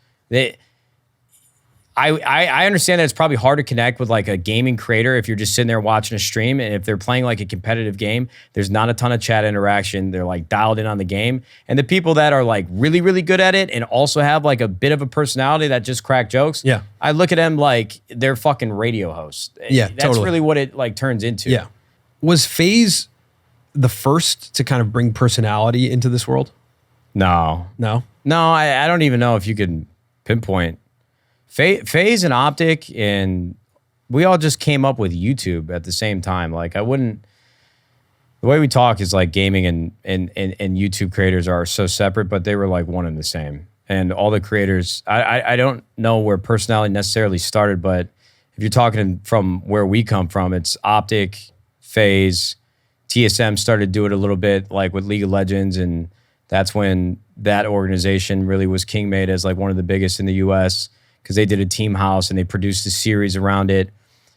I understand that it's probably hard to connect with like a gaming creator if you're just sitting there watching a stream, and if they're playing like a competitive game, there's not a ton of chat interaction. They're like dialed in on the game. And the people that are like really, really good at it and also have like a bit of a personality that just crack jokes. Yeah. I look at them like they're fucking radio hosts. Yeah, That's totally. really what it like turns into. Yeah. Was Faze the first to kind of bring personality into this world? No, I don't even know if you could pinpoint. Faze and Optic, and we all just came up with YouTube at the same time. Like I wouldn't. The way we talk is like gaming and YouTube creators are so separate, but they were like one and the same. And all the creators, I don't know where personality necessarily started, but if you're talking from where we come from, it's Optic, Faze, TSM started to do it a little bit, like with League of Legends, and that's when that organization really was king made as like one of the biggest in the US, because they did a team house and they produced a series around it.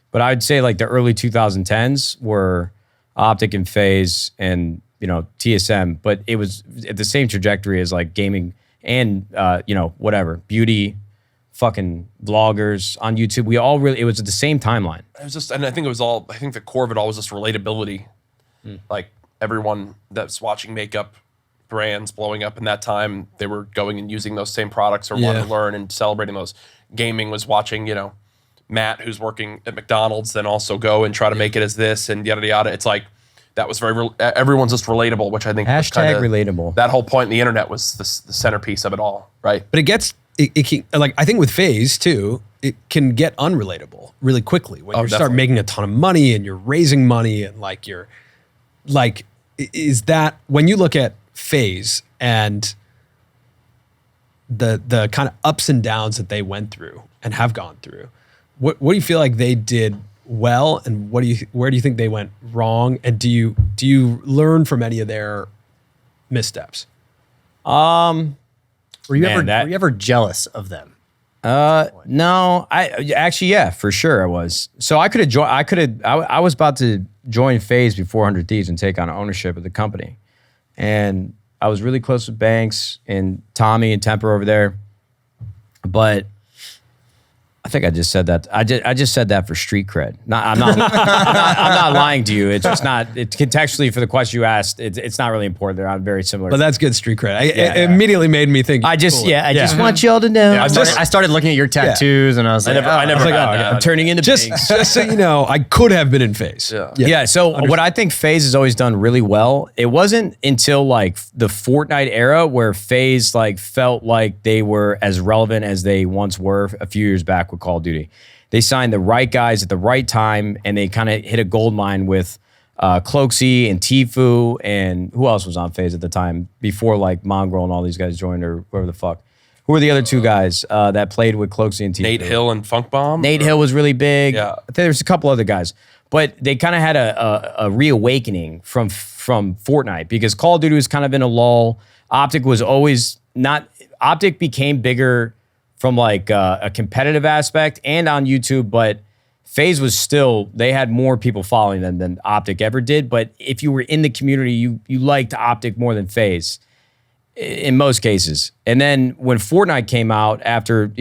But I'd say like the early 2010s were Optic and Faze and, you know, TSM, but it was at the same trajectory as like gaming and, you know, whatever, beauty, fucking vloggers on YouTube. We all really, it was at the same timeline. It was just, and I think the core of it all was just relatability. Like everyone that's watching makeup brands blowing up in that time, they were going and using those same products or wanting to learn and celebrating those. Gaming was watching, Matt, who's working at McDonald's, then also go and try to make it as this and yada yada. It's like that was everyone's just relatable, which I think was relatable. That whole point in the internet was the centerpiece of it all, right? But it can, like, I think with Faze too, it can get unrelatable really quickly when you start making a ton of money and you're raising money and is that when you look at Faze and the kind of ups and downs that they went through and have gone through, what do you feel like they did well, and where do you think they went wrong, and do you learn from any of their missteps? Were you ever jealous of them? No, yeah, for sure I was. So I was about to join Faze before 100 Thieves and take on ownership of the company. And I was really close with Banks and Tommy and Temper over there. But I think I just said that. I just said that for street cred. I'm not lying to you. It's just not. It's contextually for the question you asked. It's not really important. They're not very similar. But that's good street cred. It immediately made me think. I just want y'all to know. I started looking at your tattoos and I was like, I never had that. I'm turning into Banks. Just so you know, I could have been in Faze. Yeah. So what I think Faze has always done really well, it wasn't until like the Fortnite era where Faze like felt like they were as relevant as they once were a few years back with Call of Duty. They signed the right guys at the right time, and they kind of hit a gold mine with Cloaksy and Tfue, and who else was on Faze at the time before like Mongrel and all these guys joined, or whoever the fuck. Who were the other two guys that played with Cloaksy and Tfue? Nate Hill and Funk Bomb. Nate Hill was really big. Yeah. There's a couple other guys, but they kind of had a reawakening from Fortnite because Call of Duty was kind of in a lull. Optic was always not. Optic became bigger from like a competitive aspect and on YouTube, but Faze was still, they had more people following them than Optic ever did. But if you were in the community, you liked Optic more than Faze in most cases. And then when Fortnite came out after,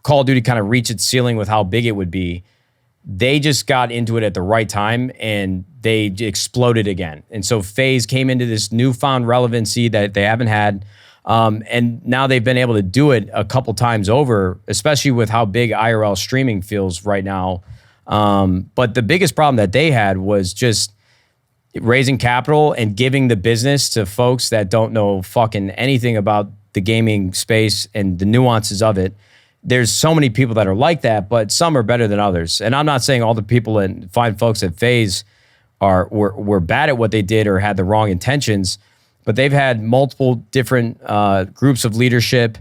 Call of Duty kind of reached its ceiling with how big it would be, they just got into it at the right time and they exploded again. And so Faze came into this newfound relevancy that they haven't had. And now they've been able to do it a couple times over, especially with how big IRL streaming feels right now. But the biggest problem that they had was just raising capital and giving the business to folks that don't know fucking anything about the gaming space and the nuances of it. There's so many people that are like that, but some are better than others. And I'm not saying all the people and fine folks at Faze were bad at what they did or had the wrong intentions. But they've had multiple different groups of leadership.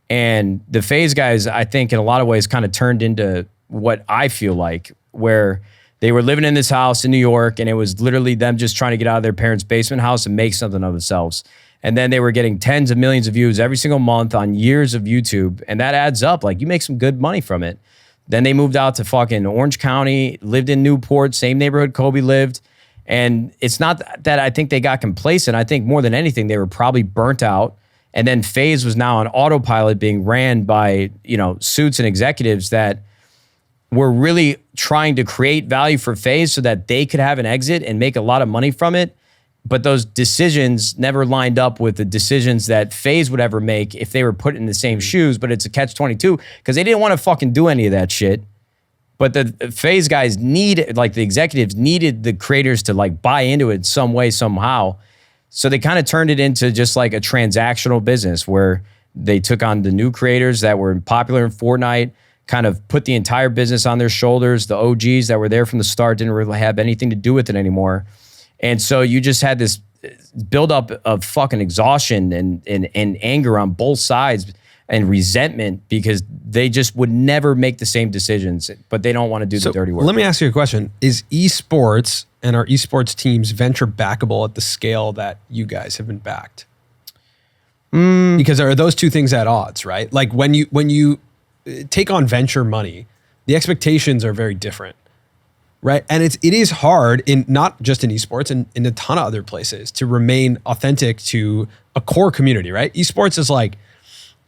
And the Faze guys, I think, in a lot of ways, kind of turned into what I feel like, where they were living in this house in New York, and it was literally them just trying to get out of their parents' basement house and make something of themselves. And then they were getting tens of millions of views every single month on years of YouTube. And that adds up. Like, you make some good money from it. Then they moved out to fucking Orange County, lived in Newport, same neighborhood Kobe lived. And it's not that I think they got complacent. I think more than anything, they were probably burnt out. And then Faze was now on autopilot being ran by, suits and executives that were really trying to create value for Faze so that they could have an exit and make a lot of money from it. But those decisions never lined up with the decisions that Faze would ever make if they were put in the same shoes. But it's a catch-22 because they didn't want to fucking do any of that shit. But the Faze guys the executives needed the creators to like buy into it some way, somehow. So they kind of turned it into just like a transactional business where they took on the new creators that were popular in Fortnite, kind of put the entire business on their shoulders. The OGs that were there from the start didn't really have anything to do with it anymore. And so you just had this buildup of fucking exhaustion and anger on both sides and resentment because they just would never make the same decisions, but they don't want to do the dirty work. Let me ask you a question. Is esports and our esports teams venture backable at the scale that you guys have been backed? Because are those two things at odds, right? Like when you take on venture money, the expectations are very different, right? And it is hard in not just in esports and in a ton of other places to remain authentic to a core community, right? Esports is like,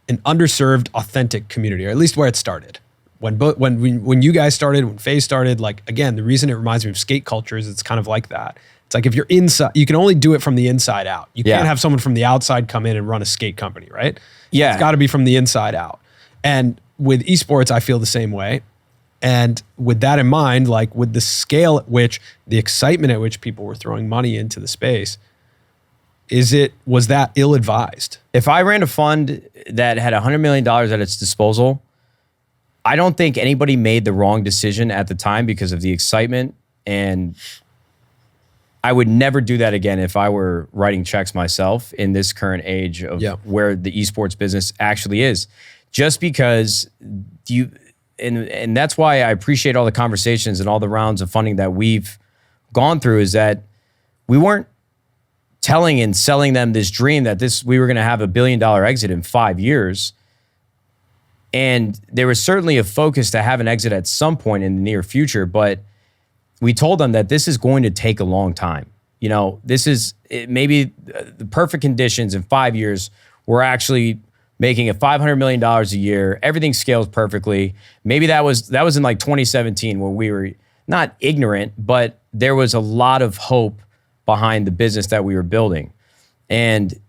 an underserved, authentic community, or at least where it started. When you guys started, when Faze started, like, again, the reason it reminds me of skate culture is it's kind of like that. It's like if you're inside, you can only do it from the inside out. You can't have someone from the outside come in and run a skate company, right? Yeah. It's got to be from the inside out. And with esports, I feel the same way. And with that in mind, like with the scale at which, the excitement at which people were throwing money into the space, was that ill-advised? If I ran a fund that had $100 million at its disposal, I don't think anybody made the wrong decision at the time because of the excitement, and I would never do that again if I were writing checks myself in this current age of where the esports business actually is. Just because and that's why I appreciate all the conversations and all the rounds of funding that we've gone through, is that we weren't telling and selling them this dream that we were going to have $1 billion exit in 5 years. And there was certainly a focus to have an exit at some point in the near future, but we told them that this is going to take a long time. You know, this is maybe the perfect conditions in 5 years. We're actually making $500 million a year. Everything scales perfectly. Maybe that was in like 2017 when we were not ignorant, but there was a lot of hope behind the business that we were building. And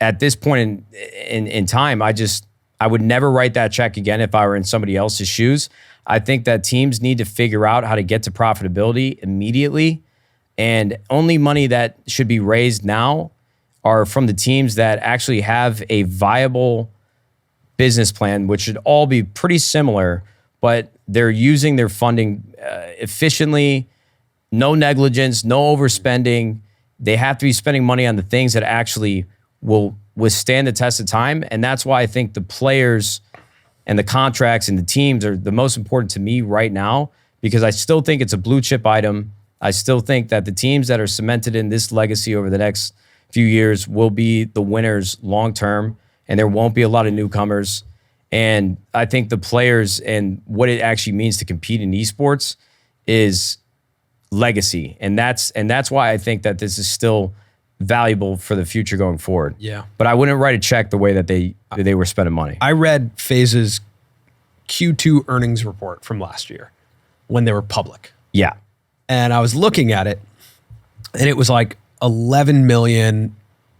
at this point in time, I would never write that check again if I were in somebody else's shoes. I think that teams need to figure out how to get to profitability immediately. And only money that should be raised now are from the teams that actually have a viable business plan, which should all be pretty similar, but they're using their funding efficiently, no negligence, no overspending. They have to be spending money on the things that actually will withstand the test of time. And that's why I think the players and the contracts and the teams are the most important to me right now, because I still think it's a blue chip item. I still think that the teams that are cemented in this legacy over the next few years will be the winners long term, and there won't be a lot of newcomers. And I think the players and what it actually means to compete in esports is legacy. And that's why I think that this is still valuable for the future going forward. Yeah. But I wouldn't write a check the way that they were spending money. I read Faze's Q2 earnings report from last year when they were public. Yeah. And I was looking at it, and it was like 11 million,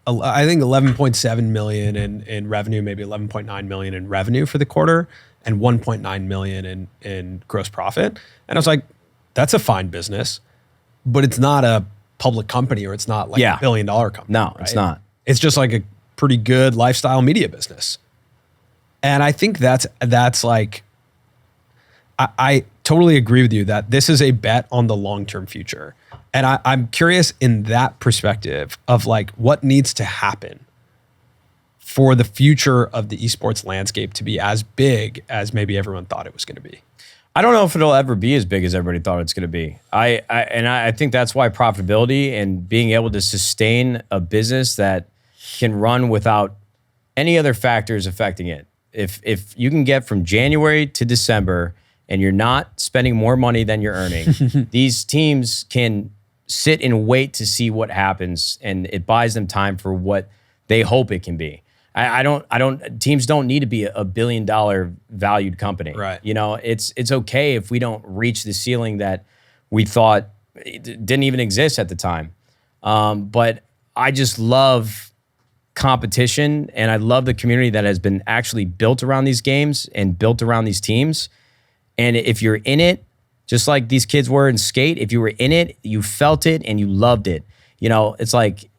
I think 11.7 million in revenue, maybe 11.9 million in revenue for the quarter, and 1.9 million in gross profit. And I was like, that's a fine business, but it's not a public company, or it's not like $1 billion company. No, right? It's not. It's just like a pretty good lifestyle media business. And I think that's like, I totally agree with you that this is a bet on the long-term future. And I'm curious in that perspective of like what needs to happen for the future of the esports landscape to be as big as maybe everyone thought it was going to be. I don't know if it'll ever be as big as everybody thought it's going to be. I think that's why profitability and being able to sustain a business that can run without any other factors affecting it. If you can get from January to December and you're not spending more money than you're earning, these teams can sit and wait to see what happens, and it buys them time for what they hope it can be. Teams don't need to be a $1 billion valued company. Right. You know, it's okay if we don't reach the ceiling that we thought didn't even exist at the time. But I just love competition, and I love the community that has been actually built around these games and built around these teams. And if you're in it, just like these kids were in skate, if you were in it, you felt it and you loved it. You know, it's like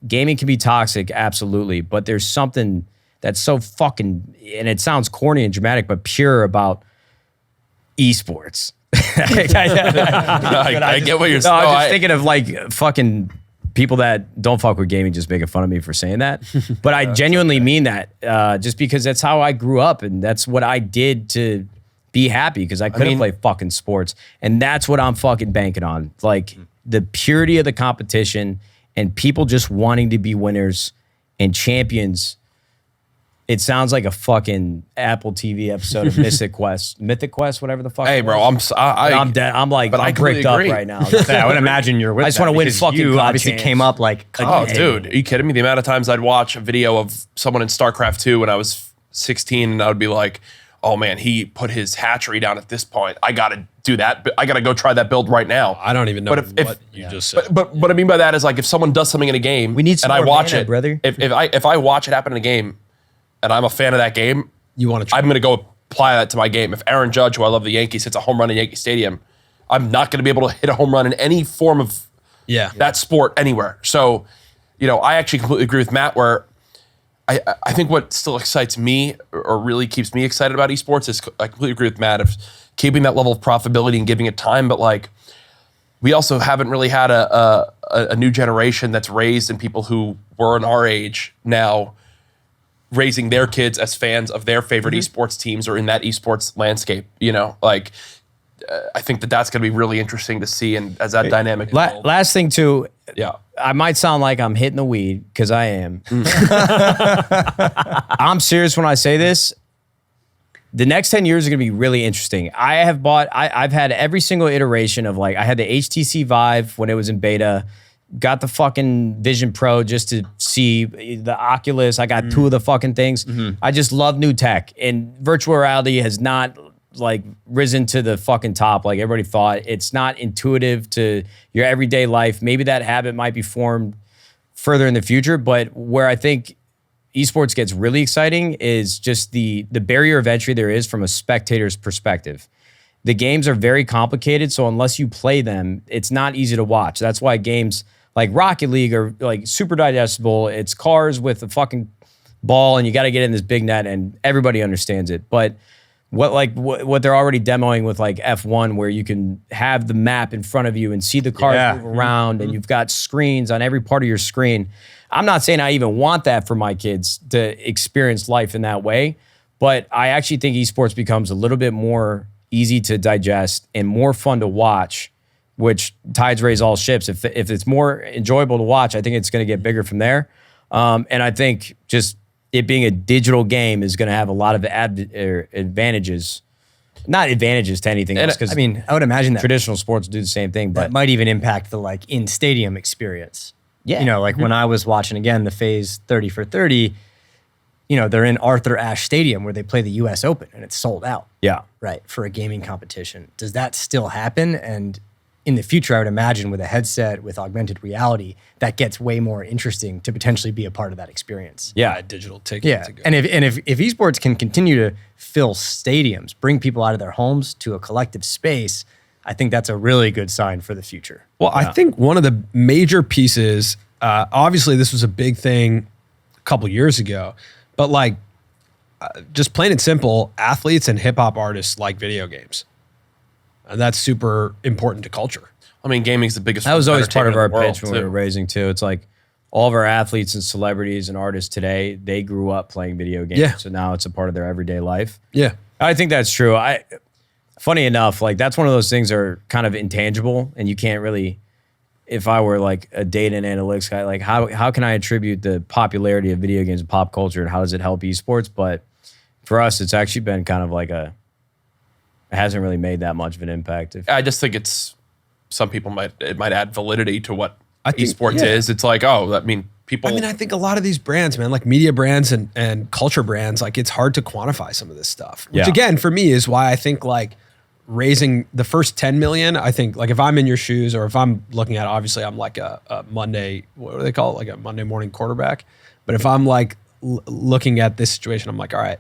gaming can be toxic, absolutely, but there's something that's so fucking, and it sounds corny and dramatic, but pure about esports. I get what you're saying. I'm just thinking of like fucking people that don't fuck with gaming just making fun of me for saying that. But I genuinely mean that, just because that's how I grew up, and that's what I did to be happy, because I couldn't play fucking sports. And that's what I'm fucking banking on. Like the purity of the competition and people just wanting to be winners and champions. It sounds like a fucking Apple TV episode of Mythic Quest, whatever the fuck. Hey, bro, I'm dead. I'm like, I'm bricked up right now. I would imagine you're with I just want to win fucking you COD obviously champs. came up like, Oh, dude, are you kidding me? The amount of times I'd watch a video of someone in StarCraft 2 when I was 16 and I would be like, oh man, he put his hatchery down at this point. I got to do that. I got to go try that build right now. I don't even know But if- what you just said. But what I mean by that is like if someone does something in a game We need some and I more watch mana, it, brother. If I watch it happen in a game and I'm a fan of that game, You want to try. I'm going to go apply that to my game. If Aaron Judge, who I love the Yankees, hits a home run in Yankee Stadium, I'm not going to be able to hit a home run in any form of Yeah. that sport anywhere. So, I actually completely agree with Matt where I think what still excites me or really keeps me excited about esports is I completely agree with Matt of keeping that level of profitability and giving it time. But like, we also haven't really had a new generation that's raised in people who were in our age now raising their kids as fans of their favorite esports teams or in that esports landscape, I think that's going to be really interesting to see and as that dynamic evolves. Last thing too, Yeah. I might sound like I'm hitting the weed because I am. I'm serious when I say this. The next 10 years are going to be really interesting. I've had every single iteration of like, I had the HTC Vive when it was in beta, got the fucking Vision Pro just to see the Oculus. I got two of the fucking things. I just love new tech, and virtual reality has not like risen to the fucking top like everybody thought. It's not intuitive to your everyday life. Maybe that habit might be formed further in the future, but where I think esports gets really exciting is just the barrier of entry there is from a spectator's perspective. The games are very complicated, so unless you play them, it's not easy to watch. That's why games like Rocket League are like super digestible. It's cars with a fucking ball and you got to get in this big net and everybody understands it. But what they're already demoing with like F1 where you can have the map in front of you and see the cars move around and you've got screens on every part of your screen. I'm not saying I even want that for my kids to experience life in that way, but I actually think esports becomes a little bit more easy to digest and more fun to watch, which tides raise all ships. If it's more enjoyable to watch, I think it's going to get bigger from there. And I think just it being a digital game is going to have a lot of advantages. Not advantages to anything else, because I mean, I would imagine that traditional sports do the same thing, that but might even impact the like in stadium experience. Yeah. Like when I was watching again the Faze 30 for 30, they're in Arthur Ashe Stadium where they play the US Open and it's sold out. yeah. Right, for a gaming competition. Does that still happen? And in the future, I would imagine with a headset, with augmented reality, that gets way more interesting to potentially be a part of that experience. Yeah. A digital ticket. Yeah, to go. and if esports can continue to fill stadiums, bring people out of their homes to a collective space, I think that's a really good sign for the future. Well, I think one of the major pieces, obviously this was a big thing a couple years ago, but like just plain and simple, athletes and hip hop artists like video games. And that's super important to culture. I mean, gaming's the biggest. That was always part of our entertainment in the pitch when world, we were raising too. It's like all of our athletes and celebrities and artists today, they grew up playing video games. Yeah. So now it's a part of their everyday life. Yeah. I think that's true. Funny enough, like that's one of those things that are kind of intangible and you can't really, if I were like a data and analytics guy, like how can I attribute the popularity of video games and pop culture and how does it help esports? But for us, it's actually been kind of like it hasn't really made that much of an impact. I just think some people might add validity to what I think, esports yeah. is. It's like, people. I think a lot of these brands, man, like media brands and culture brands, like it's hard to quantify some of this stuff. Which Yeah. again, for me is why I think like raising the first 10 million, I think like if I'm in your shoes or if I'm looking at, obviously I'm like a Monday, what do they call it? Like a Monday morning quarterback. But if I'm like looking at this situation, I'm like, all right,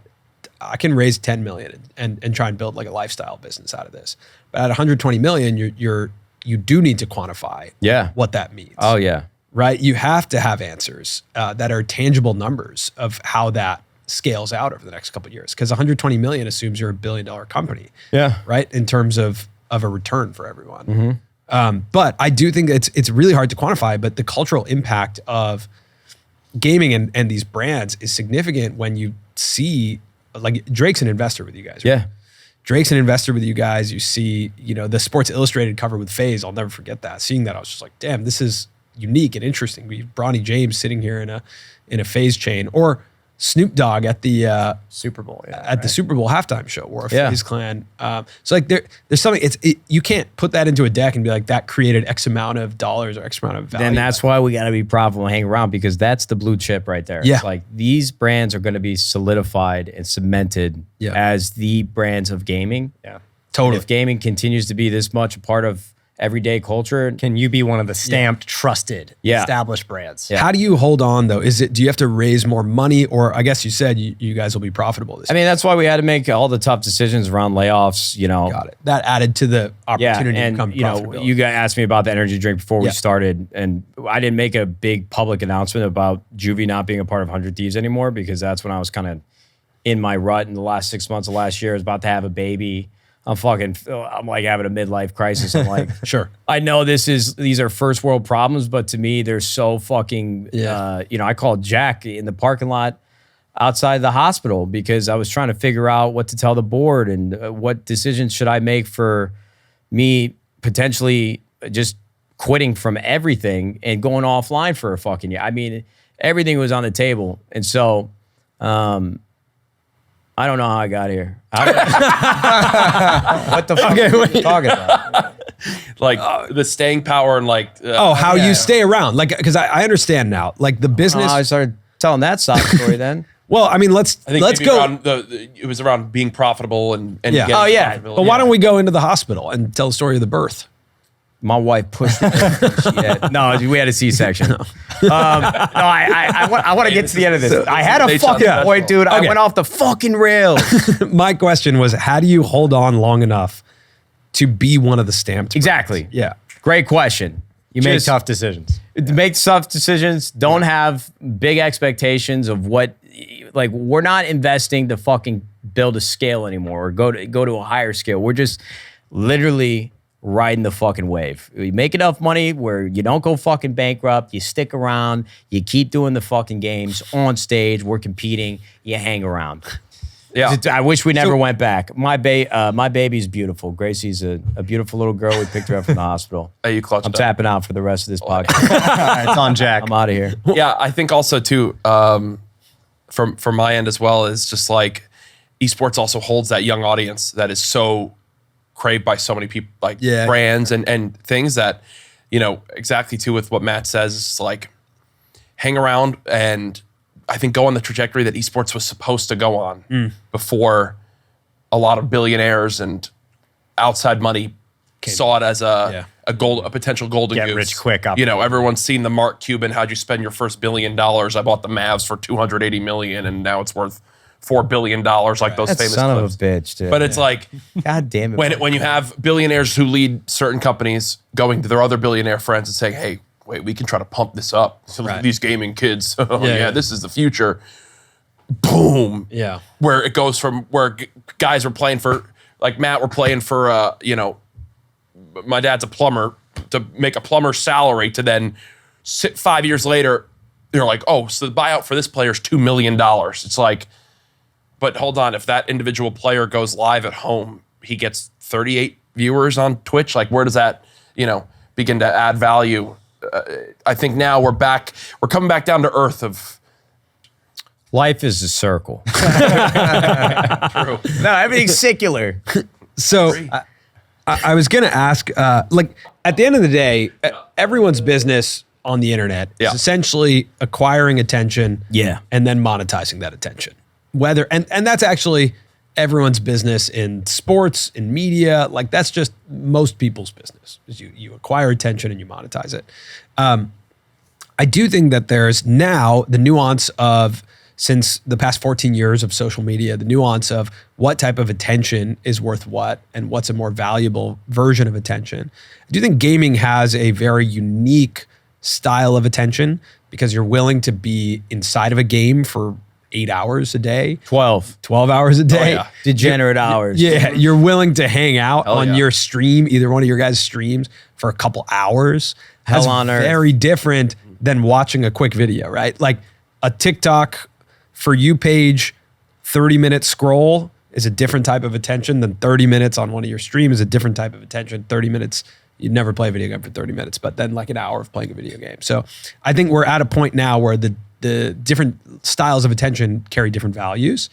I can raise 10 million and try and build like a lifestyle business out of this. But at 120 million, you do need to quantify what that means. Oh yeah. Right? You have to have answers that are tangible numbers of how that scales out over the next couple of years. Because 120 million assumes you're $1 billion company. Yeah. Right? In terms of a return for everyone. But I do think it's really hard to quantify, but the cultural impact of gaming and these brands is significant when you see, like Drake's an investor with you guys. Right? Yeah. Drake's an investor with you guys. You see, the Sports Illustrated cover with Faze. I'll never forget that. Seeing that, I was just like, damn, this is unique and interesting. We have Bronny James sitting here in a Faze chain, or Snoop Dogg at the Super Bowl. Yeah, at the Super Bowl halftime show wore a Yeah. FaZe Clan. So like there's something. You can't put that into a deck and be like that created X amount of dollars or X amount of value. Then that's why we got to be profitable and hang around, because that's the blue chip right there. Yeah. It's like these brands are going to be solidified and cemented Yeah. as the brands of gaming. Yeah. totally. If gaming continues to be this much a part of everyday culture, Can you be one of the stamped, trusted, Yeah. established brands? Yeah. How do you hold on though? Do you have to raise more money, or I guess you said you guys will be profitable this I mean, that's why we had to make all the tough decisions around layoffs, you know. Got it. That added to the Yeah, opportunity to and become you know, profitability. you guys asked me about the energy drink before we Yeah. started, and I didn't make a big public announcement about Juvee not being a part of 100 Thieves anymore, because that's when I was kind of in my rut in the last 6 months of last year. I was about to have a baby. I'm like having a midlife crisis. I'm like, Sure. I know these are first world problems, but to me, they're so fucking, you know, I called Jack in the parking lot outside the hospital because I was trying to figure out what to tell the board and what decisions should I make for me potentially just quitting from everything and going offline for a fucking year. I mean, everything was on the table. And so, I don't know how I got here. What the fuck are you talking about? Like the staying power and like How you stay around, like, because I understand now, like the business. I started telling that sob story then. well, I mean, let's I think maybe go. around it was around being profitable and Yeah. getting Oh, yeah. profitability. But why don't we go into the hospital and tell the story of the birth? My wife pushed it. No, we had a C-section. I want to get to the end of this. I had a Nadeshot fucking special. point, dude. I Okay. went off the fucking rails. My question was, how do you hold on long enough to be one of the stamped? Exactly. Yeah. Great question. You make Just tough decisions. make tough decisions. Don't have big expectations of what, like, we're not investing to fucking build a scale anymore or go to a higher scale. We're just literally riding the fucking wave. We make enough money where you don't go fucking bankrupt. You stick around. You keep doing the fucking games on stage. We're competing. You hang around. Yeah. I wish we never went back. My baby's beautiful. Gracie's a beautiful little girl. We picked her up from the hospital. Hey, you clutched I'm up. tapping out for the rest of this podcast. It's on Jack. I'm out of here. Yeah, I think also too, from my end as well, is just like esports also holds that young audience that is so craved by so many people, like Yeah. brands and things that, you know, exactly too with what Matt says, is like hang around and I think go on the trajectory that esports was supposed to go on before a lot of billionaires and outside money saw it as a potential golden Get goose. rich quick You know, everyone's seen the Mark Cuban, how'd you spend your first $1 billion? I bought the Mavs for $280 million and now it's worth $4 billion, like those That famous son clips. of a bitch, dude. But it's like God damn it. when you have billionaires who lead certain companies going to their other billionaire friends and saying, hey, wait, we can try to pump this up. So look at these gaming kids. Yeah. This is the future. Boom. Yeah. Where it goes from where guys were playing for, like Matt were playing for, you know, my dad's a plumber, to make a plumber's salary to then 5 years later, they're like, oh, so the buyout for this player is $2 million. It's like, but hold on, if that individual player goes live at home, he gets 38 viewers on Twitch. Like, where does that, you know, begin to add value? I think now we're coming back down to earth of. Life is a circle. True. No, everything's secular. So I was going to ask, like, at the end of the day, everyone's business on the internet Yeah. is essentially acquiring attention Yeah. and then monetizing that attention. And that's actually everyone's business in sports, in media. Like, that's just most people's business, is you acquire attention and you monetize it. I do think that there's now the nuance of, since the past 14 years of social media, the nuance of what type of attention is worth what and what's a more valuable version of attention. I do think gaming has a very unique style of attention because you're willing to be inside of a game for 8 hours a day, 12 hours a day. yeah. Degenerate hours. Yeah, you're willing to hang out on yeah. your stream, either one of your guys' streams, for a couple hours. Hell That's on earth. very different than watching a quick video, right? Like a TikTok For You page 30-minute scroll is a different type of attention than 30 minutes on one of your streams is a different type of attention. 30 minutes, you'd never play a video game for 30 minutes, but then like an hour of playing a video game. So I think we're at a point now where the the different styles of attention carry different values.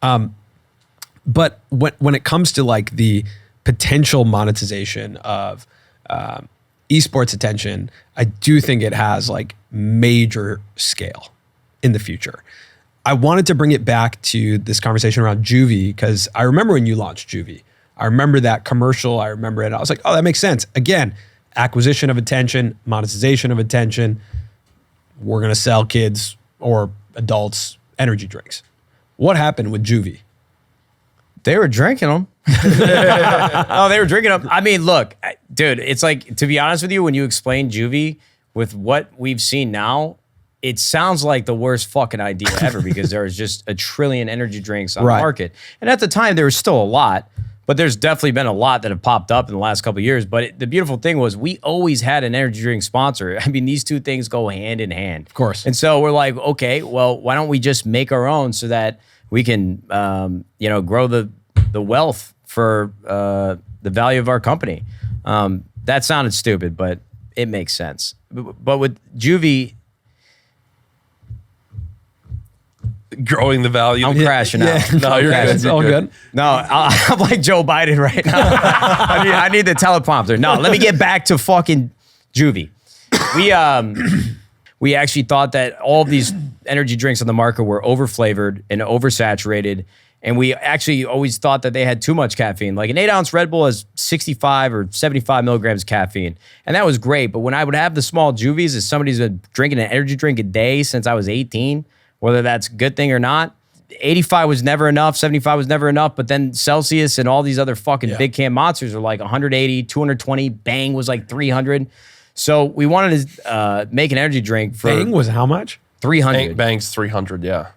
But when it comes to like the potential monetization of esports attention, I do think it has like major scale in the future. I wanted to bring it back to this conversation around Juvee because I remember when you launched Juvee. I remember that commercial. I remember it. I was like, oh, that makes sense. Again, acquisition of attention, monetization of attention. We're going to sell kids or adults energy drinks. What happened with Juvee? They were drinking them. Oh, they were drinking them. I mean, look, dude, it's like, to be honest with you, when you explain Juvee with what we've seen now, it sounds like the worst fucking idea ever because there was just a trillion energy drinks on the market. And at the time, there was still a lot, but there's definitely been a lot that have popped up in the last couple of years. But the beautiful thing was we always had an energy drink sponsor. I mean, these two things go hand in hand. Of course. And so we're like, okay, well, why don't we just make our own so that we can, grow the wealth for the value of our company. That sounded stupid, but it makes sense. But with Juvee, growing the value. I'm crashing out. No, you're good. It's all good. No, I'm like Joe Biden right now. I need the teleprompter. No, let me get back to fucking Juvee. We actually thought that all of these energy drinks on the market were overflavored and oversaturated. And we actually always thought that they had too much caffeine. Like an 8-ounce Red Bull has 65 or 75 milligrams of caffeine. And that was great. But when I would have the small Juvees, as somebody who's been drinking an energy drink a day since I was 18, whether that's a good thing or not, 85 was never enough, 75 was never enough. But then Celsius and all these other fucking big can monsters are like 180, 220. Bang was like 300. So we wanted to make an energy drink for... Bang was how much? 300. Bang's 300, yeah.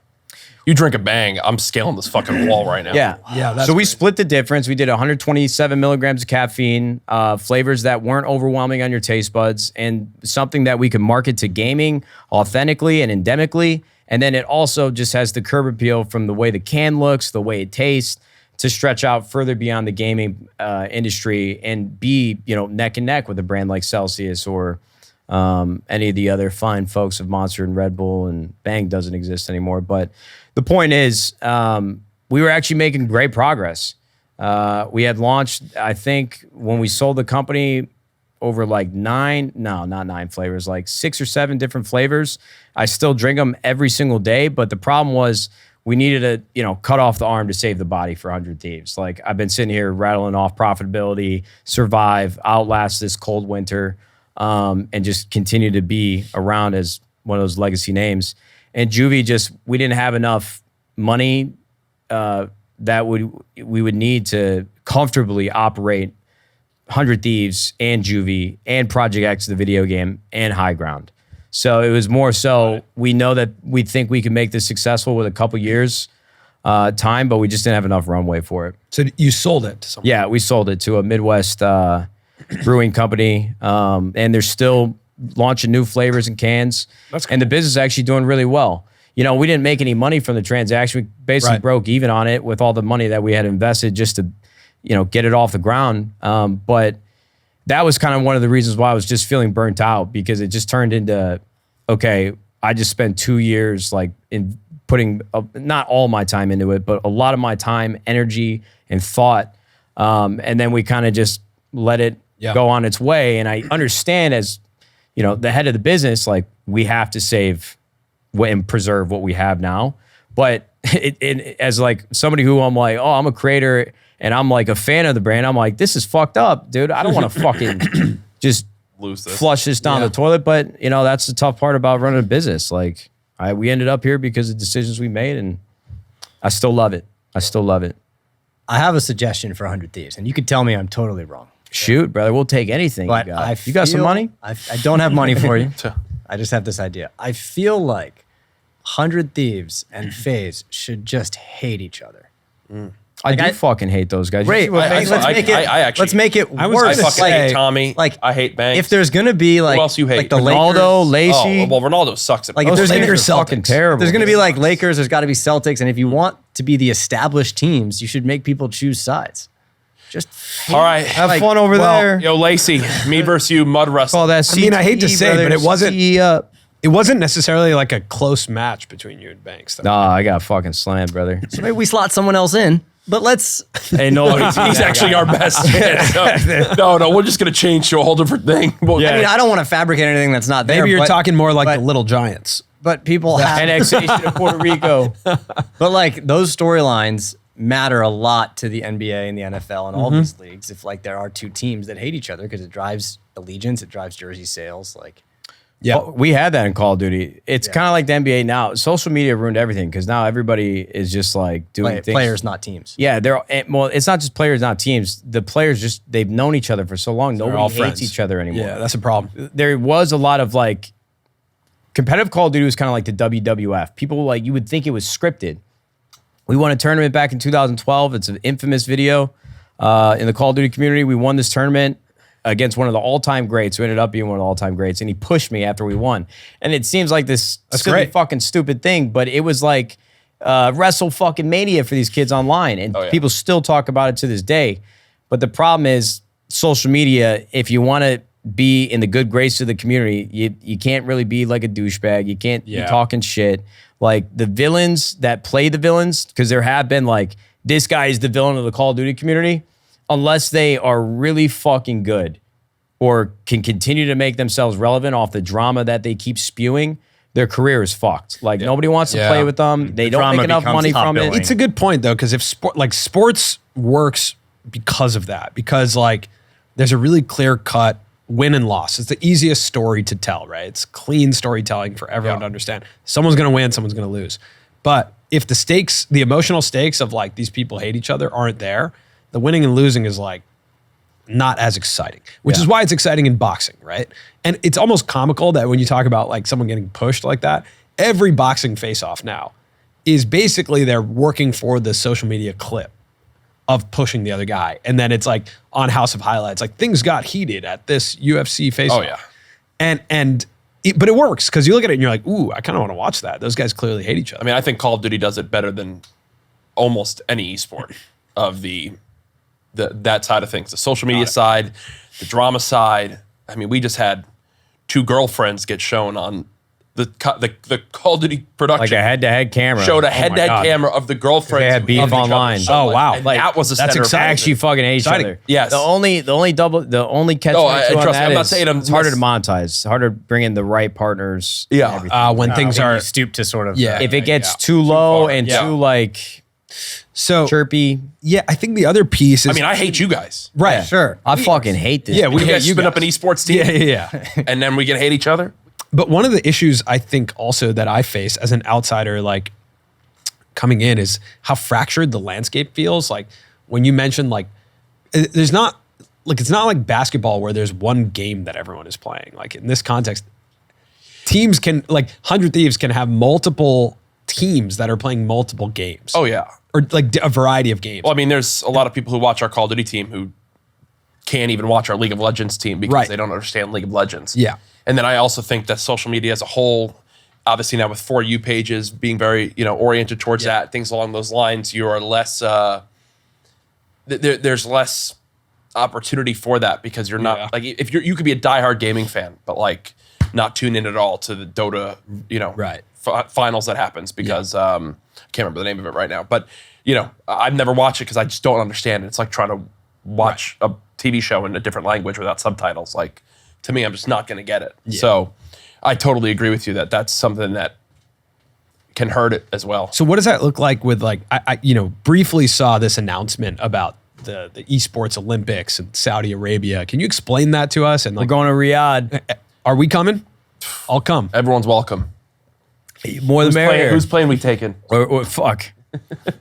You drink a Bang, I'm scaling this fucking wall right now. Yeah. Yeah. So we split the difference. We did 127 milligrams of caffeine, flavors that weren't overwhelming on your taste buds, and something that we could market to gaming authentically and endemically. And then it also just has the curb appeal from the way the can looks, the way it tastes, to stretch out further beyond the gaming industry and be, neck and neck with a brand like Celsius or any of the other fine folks of Monster and Red Bull, and Bang doesn't exist anymore. But the point is, we were actually making great progress. We had launched, I think, when we sold the company, over like not 9 flavors, like 6 or 7 different flavors. I still drink them every single day, but the problem was we needed to, cut off the arm to save the body for 100 Thieves. Like I've been sitting here rattling off profitability, survive, outlast this cold winter, and just continue to be around as one of those legacy names. And Juvee we didn't have enough money that we would need to comfortably operate 100 Thieves and Juvee and Project X, the video game, and High Ground. So it was more so we know that we think we can make this successful with a couple years time, but we just didn't have enough runway for it. So you sold it to someone? Yeah, we sold it to a Midwest brewing company, and they're still launching new flavors and cans. That's cool. And the business is actually doing really well. We didn't make any money from the transaction. We basically broke even on it with all the money that we had invested just to, get it off the ground. But that was kind of one of the reasons why I was just feeling burnt out, because it just turned into, okay, I just spent 2 years like in putting not all my time into it, but a lot of my time, energy, and thought. And then we kind of just let it go on its way. And I understand as, the head of the business, like we have to save and preserve what we have now. But as like somebody who I'm like, I'm a creator and I'm like a fan of the brand, I'm like, this is fucked up, dude. I don't want to fucking just Lose this. flush this down the toilet. But that's the tough part about running a business. Like we ended up here because of decisions we made, and I still love it. I have a suggestion for 100 Thieves, and you could tell me I'm totally wrong. Shoot, brother, we'll take anything But you got. You got some money? I don't have money for you. I just have this idea. I feel like 100 Thieves and Faze should just hate each other. I do fucking hate those guys. Great. Let's make it I worse. fucking hate Tommy. like, I hate Banks. If there's gonna be like, Who else you hate? like the Ronaldo, Lakers, Lacey. well, Ronaldo sucks at Like, both. if there's gonna be Lakers fucking terrible. there's gonna be like Lakers. There's got to be Celtics, and if you want to be the established teams, you should make people choose sides. Just All right. Have fun over there. Yo, Lacey, me versus you, mud wrestling. Call that I mean, I hate to CTE, say it, but it brother. wasn't- CTE up. It wasn't necessarily like a close match between you and Banks. Though. Nah, I got fucking slammed, brother. So maybe we slot someone else in, but let's. Hey, no, He's actually our best. No, we're just gonna change to a whole different thing. Well, I mean, I don't want to fabricate anything that's not there. Maybe you're but- talking more like but- the Little Giants. But people have. annexation of Puerto Rico. But like those storylines matter a lot to the NBA and the NFL and all these leagues. If like there are two teams that hate each other because it drives allegiance, it drives jersey sales. Like, Yeah. Well, we had that in Call of Duty. It's kind of like the NBA now. Social media ruined everything because now everybody is just like doing things. players, not teams. Yeah, well, it's not just players, not teams. The players they've known each other for so long. all Nobody hates friends. each other anymore. Yeah, that's a problem. There was a lot of like competitive Call of Duty was kind of like the WWF. People like you would think it was scripted. We won a tournament back in 2012. It's an infamous video in the Call of Duty community. We won this tournament against one of the all-time greats who ended up being one of the all-time greats, and he pushed me after we won. And it seems like this silly great. fucking stupid thing, but it was like wrestle fucking mania for these kids online, and people still talk about it to this day. But the problem is social media, if you want to be in the good grace of the community, you can't really be like a douchebag. You can't be talking shit. Like the villains that play the villains, because there have been like, this guy is the villain of the Call of Duty community, unless they are really fucking good or can continue to make themselves relevant off the drama that they keep spewing, their career is fucked. Like nobody wants to play with them. They don't drama make enough becomes money top from it. billing. It's a good point though, because if sports works because of that, because like there's a really clear cut win and loss. It's the easiest story to tell, right? It's clean storytelling for everyone to understand. Someone's going to win, someone's going to lose. But if the stakes, the emotional stakes of like these people hate each other aren't there, the winning and losing is like not as exciting, which is why it's exciting in boxing, right? And it's almost comical that when you talk about like someone getting pushed like that, every boxing face-off now is basically they're working for the social media clip of pushing the other guy. And then it's like on House of Highlights, like things got heated at this UFC face-off. Oh, yeah. But it works because you look at it and you're like, ooh, I kind of want to watch that. Those guys clearly hate each other. I mean, I think Call of Duty does it better than almost any esport of that side of things. The social media side, the drama side. I mean, we just had two girlfriends get shown on the Call of Duty production. Like a head-to-head camera. Showed a Oh my head-to-head God. camera of the girlfriends. They had who beef hated each other online. so Oh, much. wow. And Like, that was the that's center of exciting. it. Actually fucking hate each Exciting. other. Yes. The only catch Oh, on trust me, that I'm not is saying I'm it's harder to less- monetize. It's harder to bring in the right partners. and Yeah. everything. When things When are you stoop to sort of. Yeah. If it gets too low and Yeah. too like so chirpy, yeah, I think the other piece is I mean, I hate you guys. right. Sure. I fucking hate this. Yeah, we You hate guys you spin up guys. an esports team, Yeah. and then we can hate each other. But one of the issues I think also that I face as an outsider, like coming in, is how fractured the landscape feels. Like when you mentioned, like there's not like it's not like basketball where there's one game that everyone is playing. Like in this context, teams can like 100 Thieves can have multiple teams that are playing multiple games. Oh yeah. Or like a variety of games. Well, I mean, there's a lot of people who watch our Call of Duty team who can't even watch our League of Legends team because Right. they don't understand League of Legends. Yeah. And then I also think that social media as a whole, obviously now with For You pages being very, oriented towards that, things along those lines, you are less, there's less opportunity for that because you're not, like, if you could be a diehard gaming fan, but like not tune in at all to the Dota, Right. finals that happens because, I can't remember the name of it right now, but, I've never watched it because I just don't understand it. It's like trying to watch a TV show in a different language without subtitles. Like, to me, I'm just not going to get it. So I totally agree with you that that's something that can hurt it as well. So what does that look like with like, I briefly saw this announcement about the Esports Olympics in Saudi Arabia. Can you explain that to us? And we're like, going to Riyadh. are we coming? I'll come. Everyone's welcome. More the merrier. Whose plane we taking? Or fuck.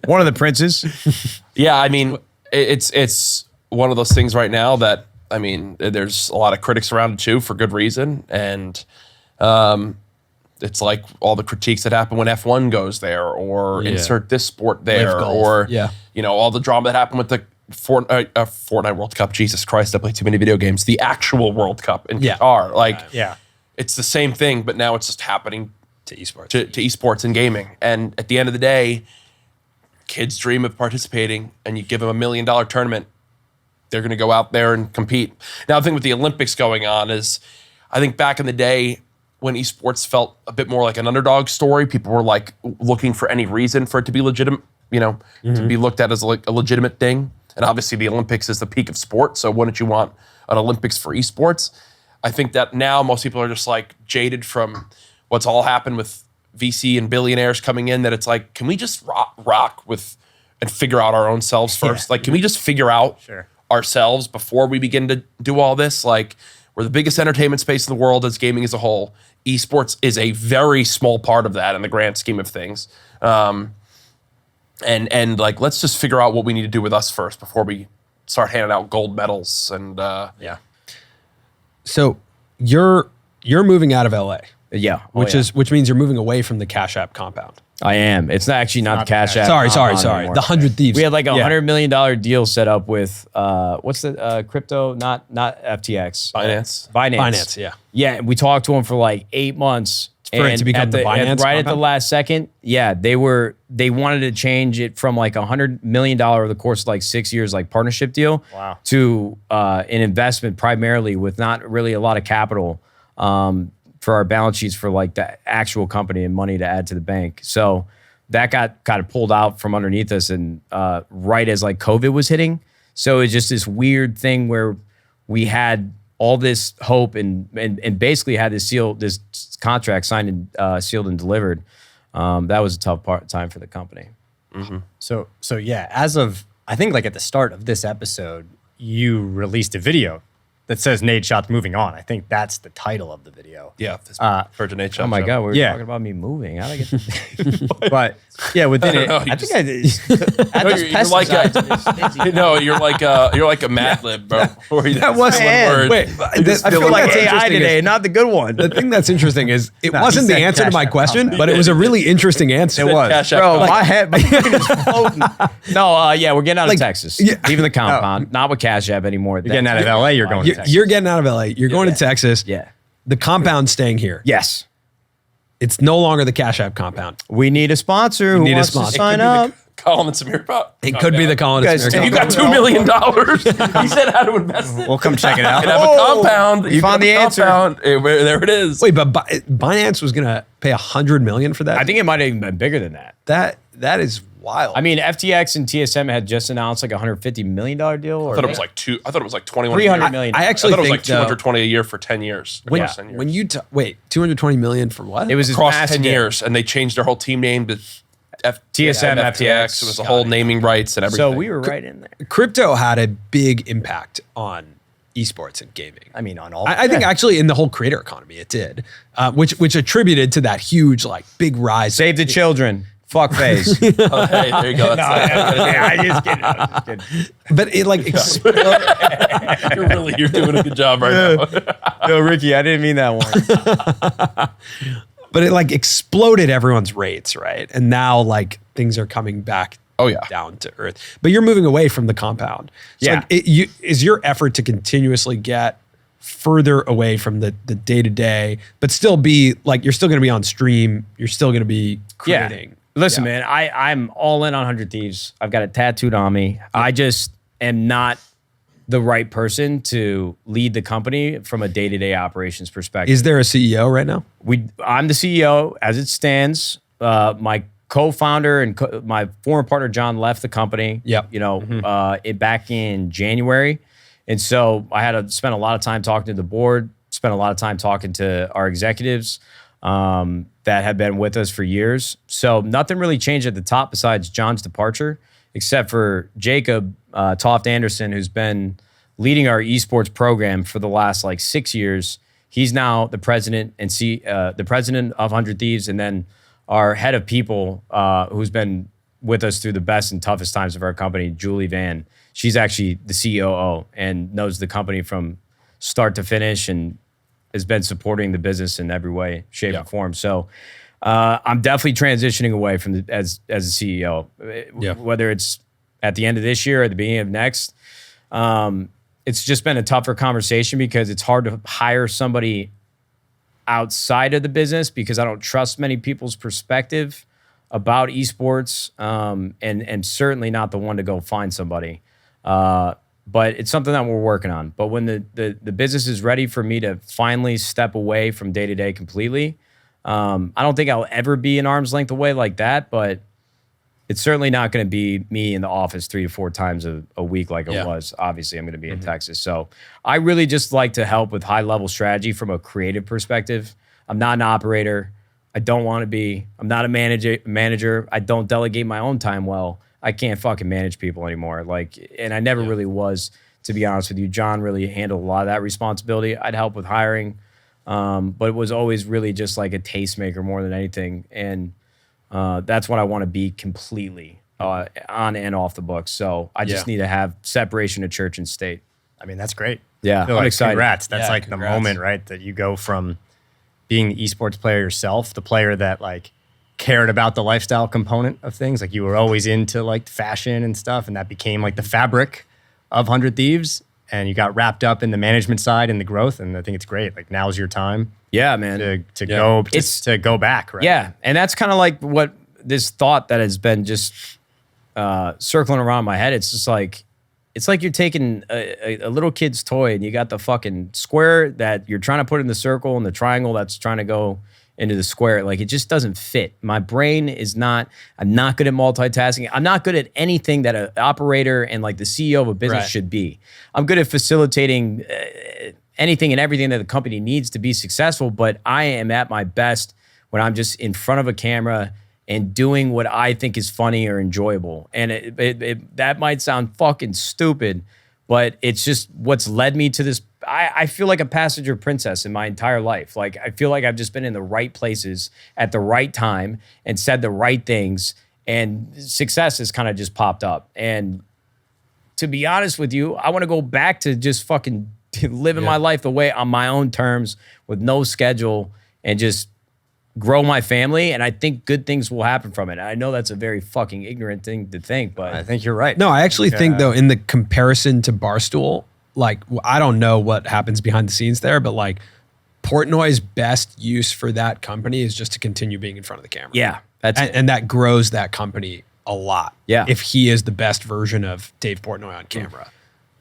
One of the princes. Yeah, I mean, it's one of those things right now that, I mean, there's a lot of critics around it too for good reason. And it's like all the critiques that happen when F1 goes there or insert this sport there golf. or, Yeah. all the drama that happened with the Fortnite World Cup. Jesus Christ, I play too many video games. The actual World Cup in Qatar. Like, Yeah. it's the same thing, but now it's just happening To esports. to esports and gaming. And at the end of the day, kids dream of participating and you give them $1 million tournament, they're going to go out there and compete. Now, the thing with the Olympics going on is, I think back in the day, when esports felt a bit more like an underdog story. People were like looking for any reason for it to be legitimate, to be looked at as like a legitimate thing. And obviously the Olympics is the peak of sport. So wouldn't you want an Olympics for esports? I think that now most people are just like jaded from what's all happened with VC and billionaires coming in, that it's like, can we just rock with and figure out our own selves first? Like, can we just figure out ourselves before we begin to do all this? Like, we're the biggest entertainment space in the world as gaming as a whole. Esports is a very small part of that in the grand scheme of things. And like, let's just figure out what we need to do with us first before we start handing out gold medals. And So you're moving out of LA, Yeah. which means you're moving away from the Cash App compound. I am. It's not the Cash App. Sorry. anymore. The 100 Thieves. We had like a $100 million deal set up with what's the crypto? Not FTX. Binance. Yeah. Yeah, we talked to them for like 8 months. For it to become at the Binance right at the compound? last second, they wanted to change it from like $100 million over the course of like 6 years, like partnership deal, to an investment primarily with not really a lot of capital for our balance sheets for like the actual company and money to add to the bank. So that got kind of pulled out from underneath us, and right as like COVID was hitting. So it's just this weird thing where we had all this hope and basically had this contract signed and sealed and delivered. That was a tough time for the company. So yeah, as of, I think like at the start of this episode, you released a video that says Nadeshot's moving on. I think that's the title of the video. Yeah. Virgin Nadeshot Oh my show. God, we were Yeah. talking about me moving. How'd I get But yeah, within it, know, I you think I did. No, you're like you're like a Mad Lib, bro. That was- Wait, I feel like AI today, not the good one. The thing that's interesting is it No, wasn't he the said answer to Cash my App question, compound. but it was a really interesting answer. It was. Cash App Bro, compound. my head is floating. No, we're getting out Like, of Texas. yeah. Leaving the compound. Not with Cash App anymore. You're getting out of LA, you're going to Texas. You're getting out of LA. You're going to Texas. Yeah. The compound's staying here. Yes. It's no longer the Cash App compound. We need a sponsor who need a wants sponsor. to sign up. Colin and Samir about. It could be the Colin and guys Samir take- You compound. got $2 million. He said how to invest it. We'll come check it out. And have a compound. you found the answer. There it is. Wait, but Binance was going to pay $100 million for that? I think it might have even been bigger than that. That is wild. I mean, FTX and TSM had just announced like a $150 million deal. I thought it was like 21. 300 million. I I actually thought it was think like 220 a year for 10 years. when, across 10 years. when you wait, 220 million for what? It was this across massive 10 deal. years, and they changed their whole team name to TSM, FTX. It was the whole naming rights and everything. So we were right in there. Crypto had a big impact on esports and gaming. I mean, on all. I think actually in the whole creator economy it did, which attributed to that huge like big rise. Save the children. Fuck Faze. Oh, hey, there you go. I just kidding. But it like You're doing a good job right now. No, Ricky, I didn't mean that one. but it like exploded everyone's rates, right? And now like things are coming back down to earth. But you're moving away from the compound. So Yeah. like is your effort to continuously get further away from the day-to-day, but still be like you're still going to be on stream, you're still going to be creating. Listen, man, I'm all in on 100 Thieves. I've got it tattooed on me. I just am not the right person to lead the company from a day-to-day operations perspective. Is there a CEO right now? I'm the CEO as it stands. My co-founder and my former partner John left the company. Yep. Back in January, and so I had to spend a lot of time talking to the board. Spent a lot of time talking to our executives that have been with us for years. So nothing really changed at the top besides John's departure, except for Jacob Toft Anderson, who's been leading our esports program for the last like 6 years. He's now the president and the president of 100 Thieves, and then our head of people, who's been with us through the best and toughest times of our company, Julie Van. She's actually the COO and knows the company from start to finish and has been supporting the business in every way, shape, and form. So I'm definitely transitioning away from as a CEO, whether it's at the end of this year or at the beginning of next. It's just been a tougher conversation because it's hard to hire somebody outside of the business because I don't trust many people's perspective about esports, and certainly not the one to go find somebody. but it's something that we're working on. But when the business is ready for me to finally step away from day to day completely, I don't think I'll ever be an arm's length away like that, but it's certainly not going to be me in the office 3 to 4 times a week like it was. Obviously, I'm going to be in Texas. So I really just like to help with high level strategy from a creative perspective. I'm not an operator. I don't want to be. I'm not a manager. I don't delegate my own time well. I can't fucking manage people anymore. And I never really was, to be honest with you. John really handled a lot of that responsibility. I'd help with hiring, but it was always really just like a tastemaker more than anything. And that's what I want to be completely on and off the books. So I just need to have separation of church and state. I mean, that's great. Yeah, I'm excited. Congrats. That's Yeah, like the moment, right? That you go from being the esports player yourself, the player that like cared about the lifestyle component of things. Like you were always into like fashion and stuff, and that became like the fabric of 100 Thieves. And you got wrapped up in the management side and the growth. And I think it's great. Like now's your time. Yeah, man. To go back, right? Yeah, and that's kind of like what this thought that has been just circling around my head. It's just like, it's like you're taking a little kid's toy and you got the fucking square that you're trying to put in the circle and the triangle that's trying to go into the square. Like it just doesn't fit. My brain is not, I'm not good at multitasking. I'm not good at anything that an operator and like the CEO of a business should be. I'm good at facilitating anything and everything that the company needs to be successful, but I am at my best when I'm just in front of a camera and doing what I think is funny or enjoyable. And that might sound fucking stupid, but it's just what's led me to this. I feel like a passenger princess in my entire life. Like I feel like I've just been in the right places at the right time and said the right things, and success has kind of just popped up. And to be honest with you, I want to go back to just fucking living my life the way on my own terms with no schedule and just grow my family. And I think good things will happen from it. I know that's a very fucking ignorant thing to think, but I think you're right. No, I actually think though, in the comparison to Barstool, like I don't know what happens behind the scenes there, but like Portnoy's best use for that company is just to continue being in front of the camera. yeah, that's it. And that grows that company a lot. Yeah. If he is the best version of Dave Portnoy on camera.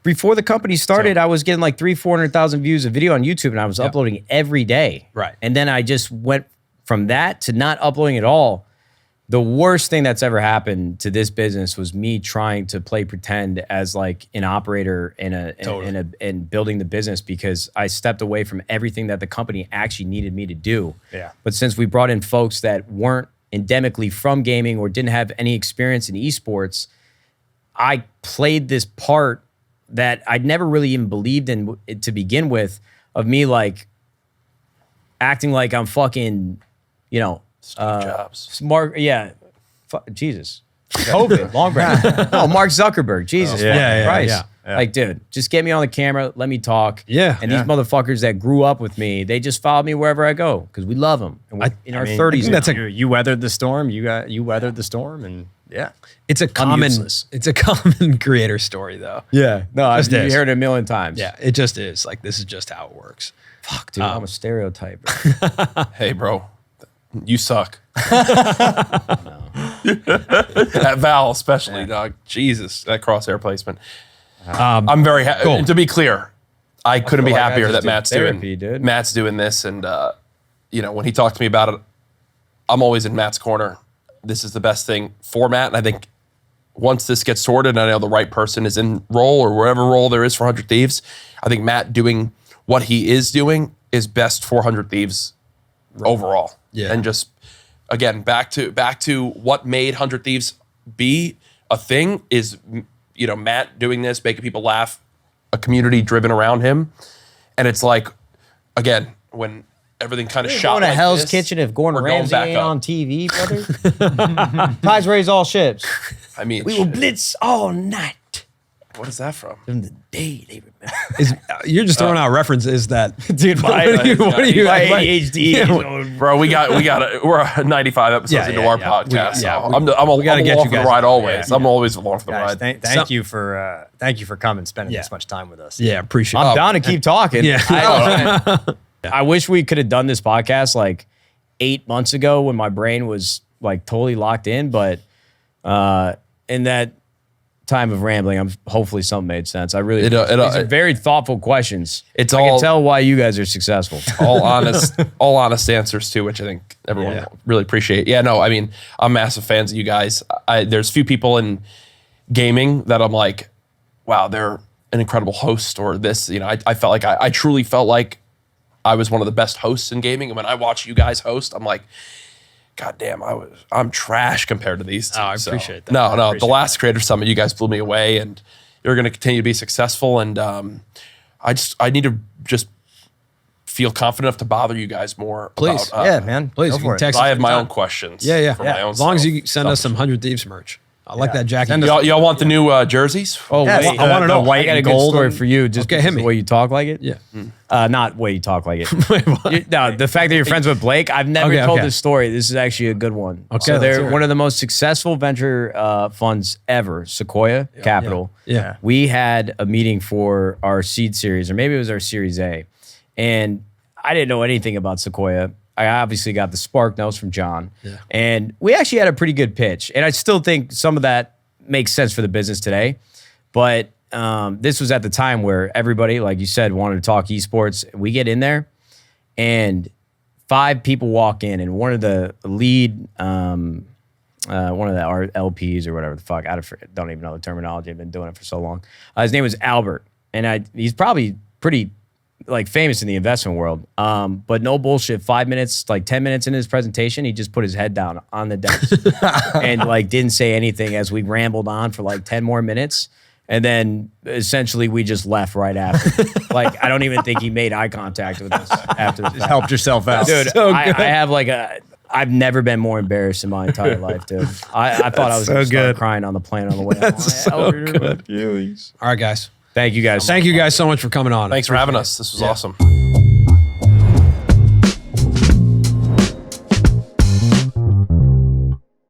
Before the company started, I was getting like 300,000-400,000 views of video on YouTube, and I was uploading every day. Right. And then I just went from that to not uploading at all. The worst thing that's ever happened to this business was me trying to play pretend as like an operator and building the business, because I stepped away from everything that the company actually needed me to do. Yeah. But since we brought in folks that weren't endemically from gaming or didn't have any experience in esports, I played this part that I'd never really even believed in to begin with, of me like acting like I'm fucking, you know, Steve Jobs. smart. Yeah. Jesus. COVID, long break. No, Mark Zuckerberg. Jesus. Yeah, Christ. yeah. Like, dude, just get me on the camera. Let me talk. Yeah. And these motherfuckers that grew up with me, they just follow me wherever I go because we love them. And we're in our 30s. think that's now. You weathered the storm. You weathered the storm, and It's a common useless. it's a common creator story though. Yeah. No, I've Just is. heard it a million times. Yeah, it just is. Like this is just how it works. Fuck, dude. I'm a stereotype. Hey, bro, you suck. That Val, especially, dog. Jesus, that crosshair placement. I'm very happy. cool. To be clear, I couldn't be feel like I happier just that did Matt's therapy, doing. dude. Matt's doing this, and you know, when he talked to me about it, I'm always in Matt's corner. This is the best thing for Matt, and I think once this gets sorted, and I know the right person is in role or wherever role there is for 100 Thieves, I think Matt doing what he is doing is best for 100 Thieves overall. Yeah. And just again back to what made 100 Thieves be a thing is, you know, Matt doing this, making people laugh, a community driven around him, and it's like, again, when everything kind of shot Going to like Hell's this, Kitchen if Gordon we're going Ramsay back ain't up. on TV, brother. Tides raise all ships. I mean, We will shit. blitz all night. What is that from? From the day they remember. You're just throwing out references that Dude, what are you my like- ADHD. Bro, we're 95 episodes Yeah, into yeah, our yeah. podcast. Yeah, so we I'm gotta get along you for the guys- ride always. yeah. I'm always along for the guys, ride. thank you for coming and spending this much time with us. Yeah, appreciate I'm it. down to keep talking. Yeah. I wish we could have done this podcast like 8 months ago when my brain was like totally locked in, but in that time of rambling. Hopefully something made sense. I really, These are very thoughtful questions. I all- can tell why you guys are successful. all honest answers too, which I think everyone will really appreciate. Yeah, no, I mean, I'm massive fans of you guys. There's few people in gaming that I'm like, wow, they're an incredible host or this. I felt like I truly felt like I was one of the best hosts in gaming. And when I watch you guys host, I'm like, God damn, I'm trash compared to these two. I appreciate that. No, the last Creator Summit, you guys blew me away, and you're going to continue to be successful. And I need to just feel confident enough to bother you guys more. Please. About, Yeah, man. Please, Go you for can it. text I have my anytime. own questions. Yeah. For my own As long as self. you send us some 100 Thieves merch. I like that jacket. Send us- Y'all want the new jerseys? Oh, Yes, wait, I wanna know. I White got a and good gold story and- for you. Just Okay, because hit of me. the way you talk like it. Yeah. Not way you talk like it. Wait, what? No, the fact that you're friends with Blake, I've never Okay, told okay. this story. This is actually a good one. Okay, So let's they're hear it. one of the most successful venture funds ever, Sequoia Capital. Yeah. We had a meeting for our seed series, or maybe it was our Series A. And I didn't know anything about Sequoia. I obviously got the spark notes from John. Yeah. And we actually had a pretty good pitch. And I still think some of that makes sense for the business today. But this was at the time where everybody, like you said, wanted to talk esports. We get in there and 5 people walk in, and one of the lead, one of the LPs or whatever the fuck, don't even know the terminology. I've been doing it for so long. His name was Albert. And he's probably pretty like famous in the investment world. But no bullshit, 5 minutes, like 10 minutes into his presentation, he just put his head down on the desk and like didn't say anything as we rambled on for like 10 more minutes. And then essentially we just left right after. Like, I don't even think he made eye contact with us after the fact. Helped yourself out. Dude, So I good. have like I've never been more embarrassed in my entire life, dude. I thought I was going to start crying on the plane on the way. That's so good. All right, guys. Thank you guys. Thank you guys so much for coming on. Thanks for having us. This was awesome.